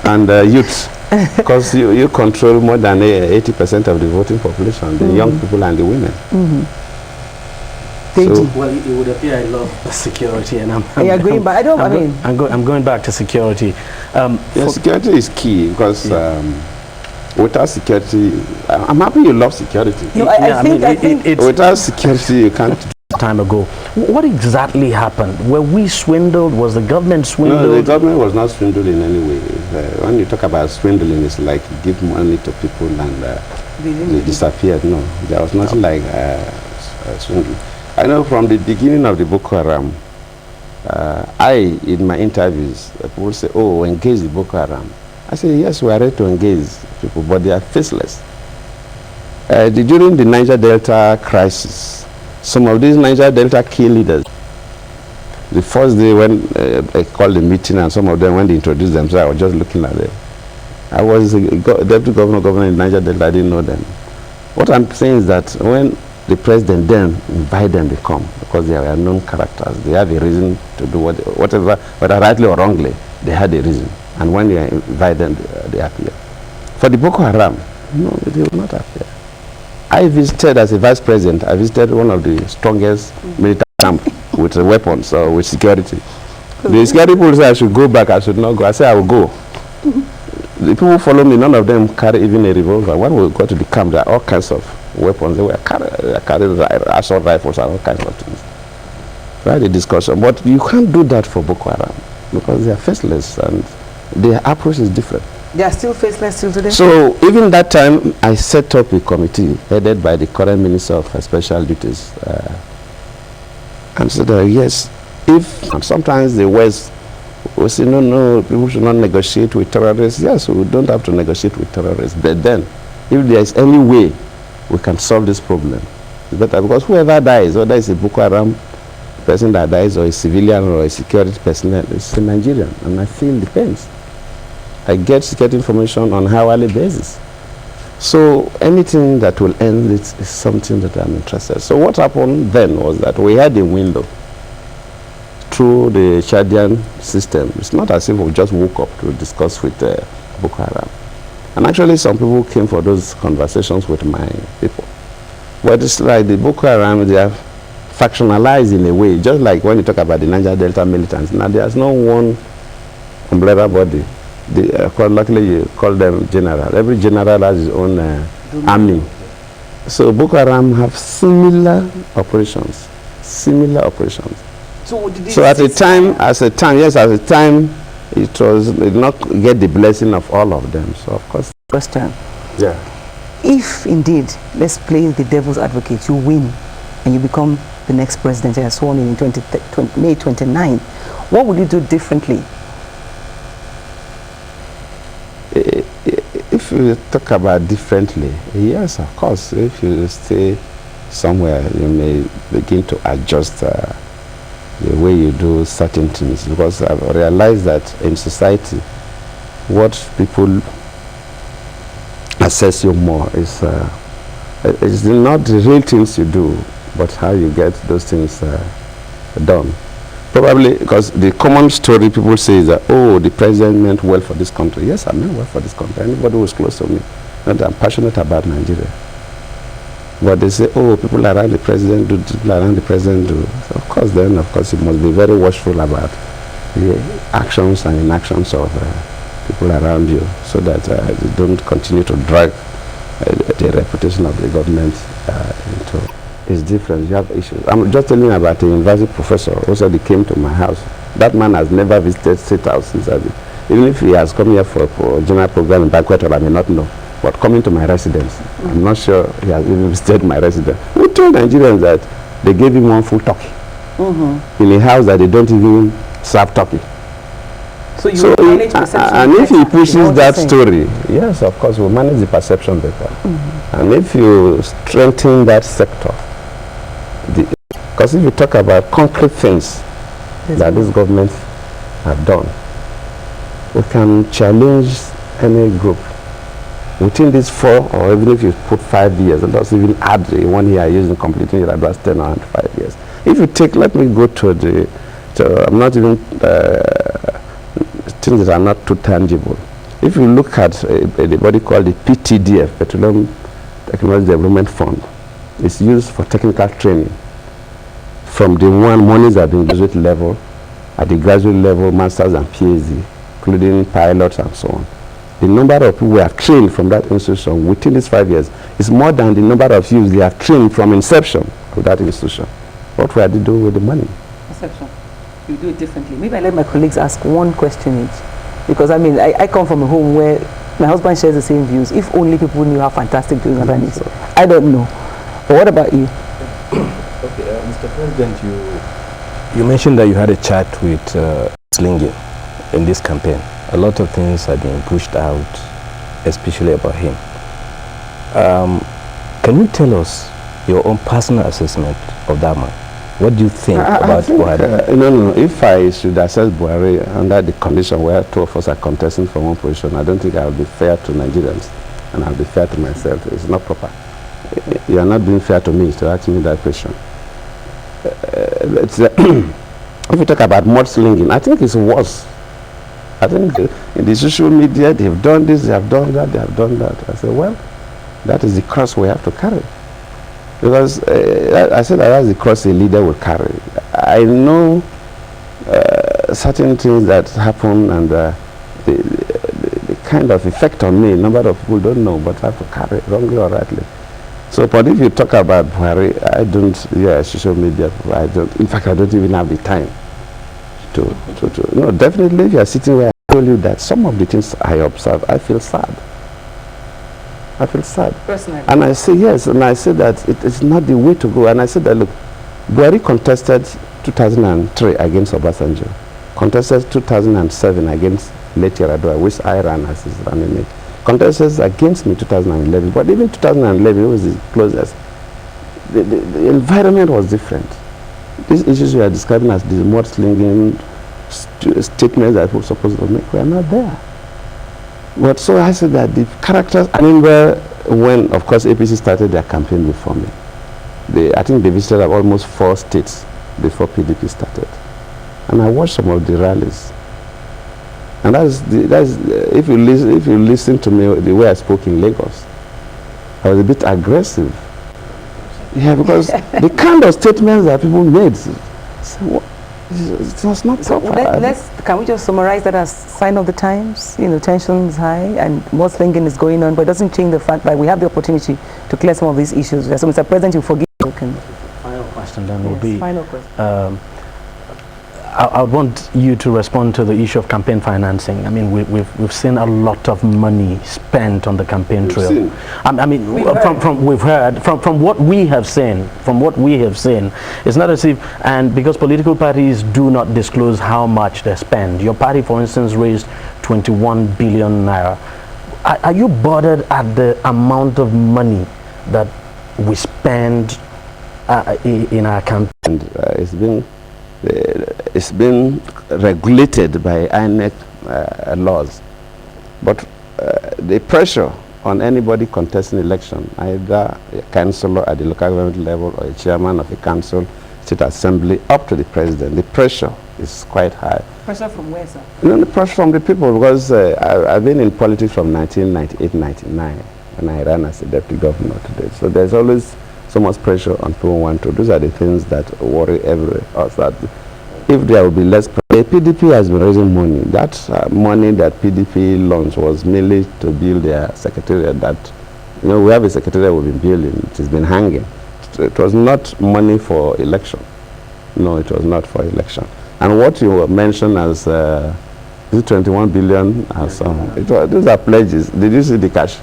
and youths. Because you control more than 80% of the voting population, the young people and the women. So, well, it would appear I love security, and I'm going back. I'm going back to security. Security is key, because without security, I'm happy you love security. No, I think without security, you can't. Time ago, what exactly happened? Were we swindled? Was the government swindled? No, the government was not swindled in any way. When you talk about swindling, it's like give money to people and they disappeared. No, there was nothing like swindling. I know from the beginning of the Boko Haram, in my interviews, people say, oh, engage the Boko Haram. I say, yes, we are ready to engage people, but they are faceless. During the Niger Delta crisis, some of these Niger Delta key leaders, the first day when I called the meeting and some of them, when they introduced themselves, I was just looking at them. I was deputy governor in Niger Delta, I didn't know them. What I'm saying is that when the president then invite them, they come, because they are known characters. They have a reason to do whatever, whether rightly or wrongly, they had a reason. And when they invite them, they appear. For the Boko Haram, no, they will not appear. I visited, as a vice president, I visited one of the strongest military camps with weapons or with security. The security people said I should go back, I should not go. I said I will go. The people who follow me, none of them carry even a revolver. When we got to the camp, there are all kinds of weapons. They were carrying assault rifles and all kinds of things. We had a discussion, but you can't do that for Boko Haram because they are faceless and their approach is different. They are still faceless till today? So even that time, I set up a committee headed by the current Minister of Special Duties and said, yes, if and sometimes the West will say, no, people should not negotiate with terrorists. Yes, we don't have to negotiate with terrorists. But then, if there is any way we can solve this problem, it's better, because whoever dies, whether it's a Boko Haram person that dies or a civilian or a security personnel, it's a Nigerian, and I feel the pains. I get security information on an hourly basis. So anything that will end it is something that I'm interested in. So what happened then was that we had a window through the Chadian system. It's not as if we just woke up to discuss with Boko Haram. And actually some people came for those conversations with my people. But it's like the Boko Haram, they are factionalized in a way, just like when you talk about the Niger Delta militants. Now there's no one umbrella body. Luckily you call them general. Every general has his own army. So Boko Haram have similar operations. So at a time, it did not get the blessing of all of them. So of course. Question. Yeah. If indeed, let's play the devil's advocate, you win and you become the next president and sworn in May 29, what would you do differently? If you talk about differently, yes, of course. If you stay somewhere, you may begin to adjust the way you do certain things, because I've realized that in society, what people assess you more is not the real things you do, but how you get those things done. Probably because the common story people say is that, oh, the president meant well for this country. Yes, I meant well for this country. Anybody who is close to me, and I'm passionate about Nigeria. But they say, oh, people around the president do, people around the president do. So of course, then, of course, you must be very watchful about the actions and inactions of people around you, so that they don't continue to drag the reputation of the government into. It's different. You have issues. I'm just telling you about a university professor who said he came to my house. That man has never visited State House. Even if he has come here for a general program in banquet hall, I may not know. But coming to my residence, I'm not sure he has even visited my residence. We told Nigerians that they gave him one full turkey in a house that they don't even serve turkey. So and if he pushes that story, yes, of course, we'll manage the perception better. And if you strengthen that sector, because if you talk about concrete things that this government have done, we can challenge any group within these 4, or even if you put 5 years, and let's even add the 1 year using completing it, that's 10 or 5 years. If you take, let me go to I'm not even things that are not too tangible. If you look at a body called the PTDF, Petroleum Technology Development Fund, it's used for technical training. From the monies at the graduate level, at the graduate level, masters and PhD, including pilots and so on. The number of people we have trained from that institution within these 5 years is more than the number of youths they have trained from inception to that institution. What we are doing with the money? Perception. You do it differently. Maybe I let my colleagues ask one question each. Because I mean, I come from a home where my husband shares the same views. If only people knew how fantastic doing that is. I don't know. But what about you? Okay, Mr. President, You mentioned that you had a chat with Slinging in this campaign. A lot of things are being pushed out, especially about him. Can you tell us your own personal assessment of that man? What do you think about Buhari? No. If I should assess Buhari under the condition where two of us are contesting for one position, I don't think I'll be fair to Nigerians, and I'll be fair to myself. It's not proper. You are not being fair to me to ask me that question. If you talk about mudslinging, I think it's worse. I think in the social media, they've done this, they have done that, they have done that. I said, well, that is the cross we have to carry. Because I said that's the cross a leader will carry. I know certain things that happen, and the kind of effect on me, a number of people don't know, but I have to carry it, wrongly or rightly. So, but if you talk about Buhari, I don't, social media, I don't, in fact, I don't even have the time to no, definitely if you are sitting where I told you that some of the things I observe, I feel sad. I feel sad. Personally. And I say yes, and I say that it is not the way to go. And I said that, look, Buhari contested 2003 against Obasanjo, contested 2007 against late Yaradua, which I ran as his running mate, contested against me 2011, but even 2011 was the closest. The environment was different. These issues we are describing as the mudslinging statements that we're supposed to make, we are not there. But so I said that the characters, I remember when, of course, APC started their campaign before me. I think they visited almost 4 states before PDP started. And I watched some of the rallies. And if you listen to me, the way I spoke in Lagos, I was a bit aggressive. Yeah, because the kind of statements that people made, it was not proper. Can we just summarize that as sign of the times? You know, tension is high and mudslinging is going on, but it doesn't change the fact that we have the opportunity to clear some of these issues. So, Mr. President, you forgive me. Final question then will be, final question. I want you to respond to the issue of campaign financing. I mean, we've seen a lot of money spent on the campaign trail. I mean, we've heard from what we have seen. It's not as if, and because political parties do not disclose how much they spend. Your party, for instance, raised 21 billion naira. Are you bothered at the amount of money that we spend in our campaign? It's been regulated by INEC laws, but the pressure on anybody contesting election, either a councillor at the local government level or a chairman of a council, state assembly, up to the president, the pressure is quite high. Pressure from where, sir? You know, the pressure from the people, because I've been in politics from 1998-99 when I ran as a deputy governor today. So there's always so much pressure on people want to. Those are the things that worry us, that if there will be less pressure. The PDP has been raising money. That money that PDP launched was mainly to build their secretariat. That, you know, we have a secretariat we've been building. It has been hanging. It was not money for election. No, it was not for election. And what you mentioned as 21 billion, those are pledges. Did you see the cash?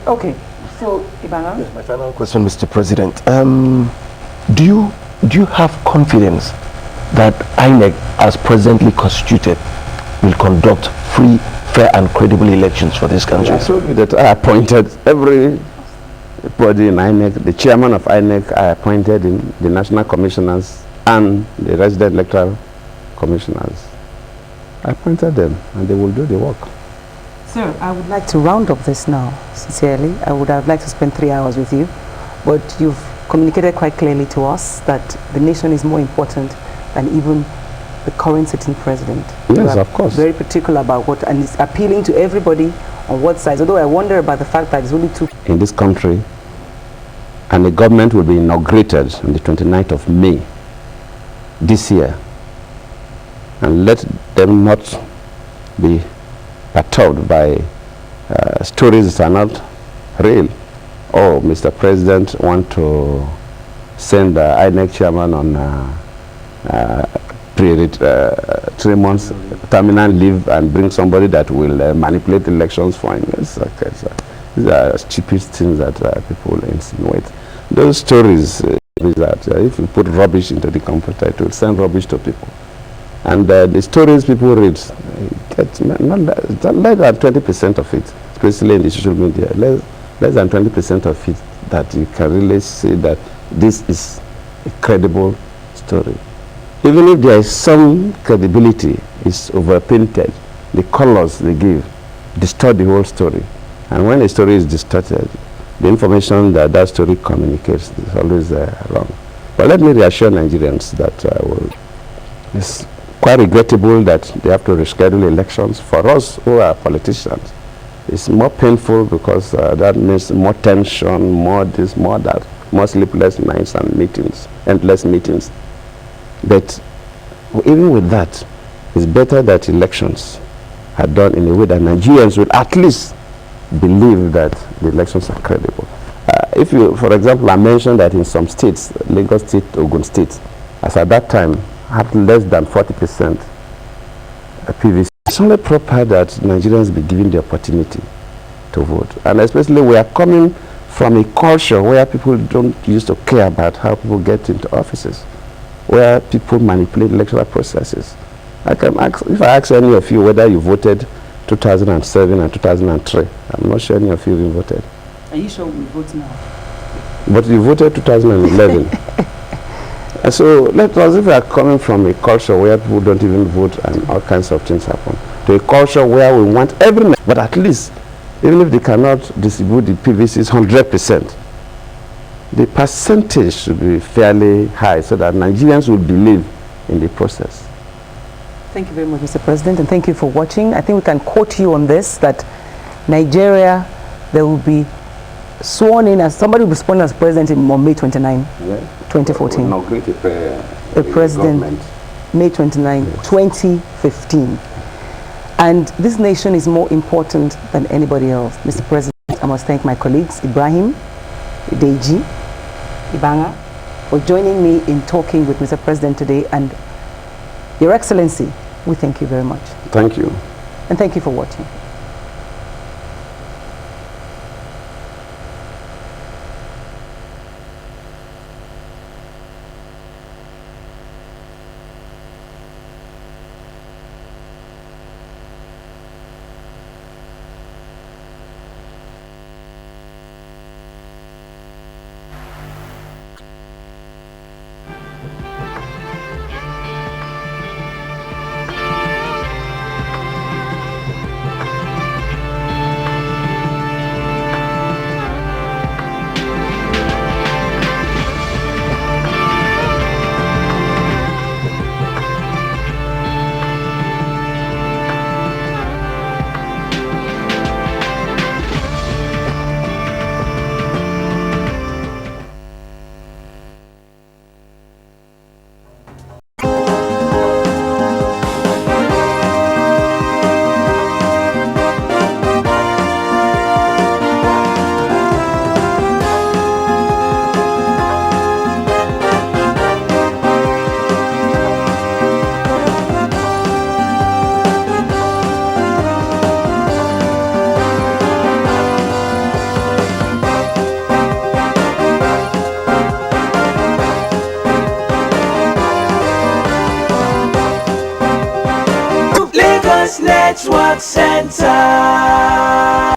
Okay. So, Ibana? Yes, my final question, Mr. President. Do you have confidence that INEC, as presently constituted, will conduct free, fair, and credible elections for this country? I told you that I appointed everybody in INEC, the chairman of INEC, I appointed in the national commissioners and the resident electoral commissioners. I appointed them, and they will do the work. Sir, I would like to round up this now, sincerely. I would have liked to spend 3 hours with you, but you've communicated quite clearly to us that the nation is more important than even the current sitting president. Yes, of course. Very particular about what, and it's appealing to everybody on what sides, although I wonder about the fact that it's only 2 in this country, and the government will be inaugurated on the 29th of May this year, and let them not be perturbed by stories that are not real. Oh, Mr. President want to send the INEC chairman on 3 months terminal leave and bring somebody that will manipulate elections for him. Yes, okay, so these are stupid things that people insinuate. Those stories, is that if you put rubbish into the computer, it will send rubbish to people. And the stories people read get less than 20% of it, especially in the social media, less than 20% of it that you can really say that this is a credible story. Even if there is some credibility, it's overpainted. The colors they give distort the whole story. And when a story is distorted, the information that that story communicates is always wrong. But let me reassure Nigerians that it's quite regrettable that they have to reschedule elections. For us who are politicians, it's more painful because that means more tension, more this, more that, more sleepless nights and meetings, endless meetings. But even with that, it's better that elections are done in a way that Nigerians will at least believe that the elections are credible. If you, for example, I mentioned that in some states, Lagos State, Ogun State, as at that time, had less than 40% PVC. It's only proper that Nigerians be given the opportunity to vote. And especially we are coming from a culture where people don't used to care about how people get into offices, where people manipulate electoral processes. I can ask, if I ask any of you whether you voted 2007 and 2003, I'm not sure any of you even voted. Are you sure we vote now? But you voted 2011. And so let us, if we are coming from a culture where people don't even vote and all kinds of things happen, to a culture where we want every, but at least, even if they cannot distribute the PVCs 100%, the percentage should be fairly high so that Nigerians will believe in the process. Thank you very much, Mr. President, and thank you for watching. I think we can quote you on this, that Nigeria, there will be sworn in as, somebody will be sworn as president on May 29, 2014. Inaugurate a president, government. May 29, 2015. And this nation is more important than anybody else. Mr. President, I must thank my colleagues, Ibrahim, Deji, Ibanga, for joining me in talking with Mr. President today. And Your Excellency, we thank you very much. Thank you. And thank you for watching. Network Center.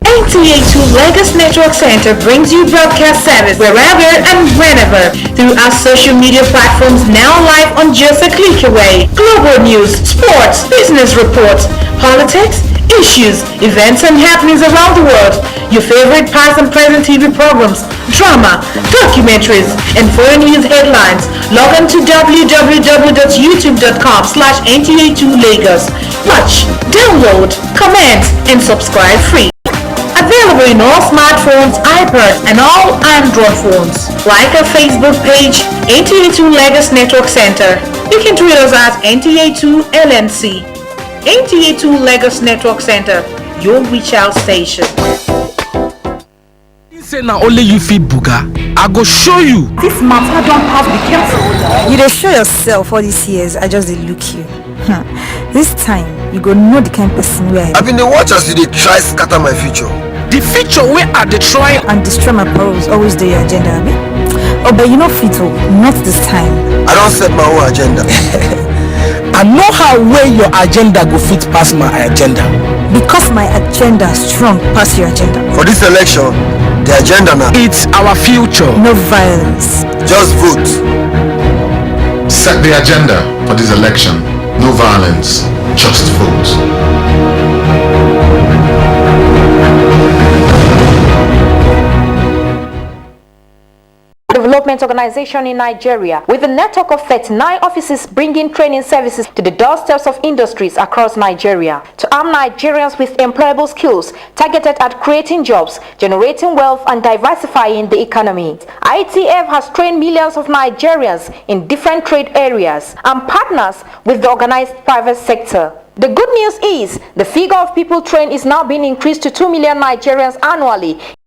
882 Lagos Network Center brings you broadcast service wherever and whenever through our social media platforms, now live on just a click away. Global news, sports, business reports, politics, issues, events and happenings around the world, your favorite past and present TV programs, drama, documentaries, and foreign news headlines. Log on to www.youtube.com/882Lagos. Watch, download, comment, and subscribe free. Available in all smartphones, iPads, and all Android phones. Like our Facebook page, 882 Lagos Network Center. You can tweet us at 882LNC. 882 Lagos Network Center, your reach out station. Say now only you feel buga. I go show you. This matter don't pass, be careful. You dey show yourself all these years, I just dey look you. This time, you go know the kind of person we are. I've been the watch as you dey try scatter my future. The future where are they trying and destroy my purpose, always the agenda, abi? Oh, but you know, Fito, not this time. I don't set my own agenda. I know how well your agenda go fit past my agenda. Because my agenda is strong past your agenda. For this election, the agenda now. It's our future. No violence. Just vote. Set the agenda for this election. No violence, just vote. Development organization in Nigeria with a network of 39 offices bringing training services to the doorsteps of industries across Nigeria to arm Nigerians with employable skills targeted at creating jobs, generating wealth and diversifying the economy. ITF has trained millions of Nigerians in different trade areas and partners with the organized private sector. The good news is the figure of people trained is now being increased to 2 million Nigerians annually.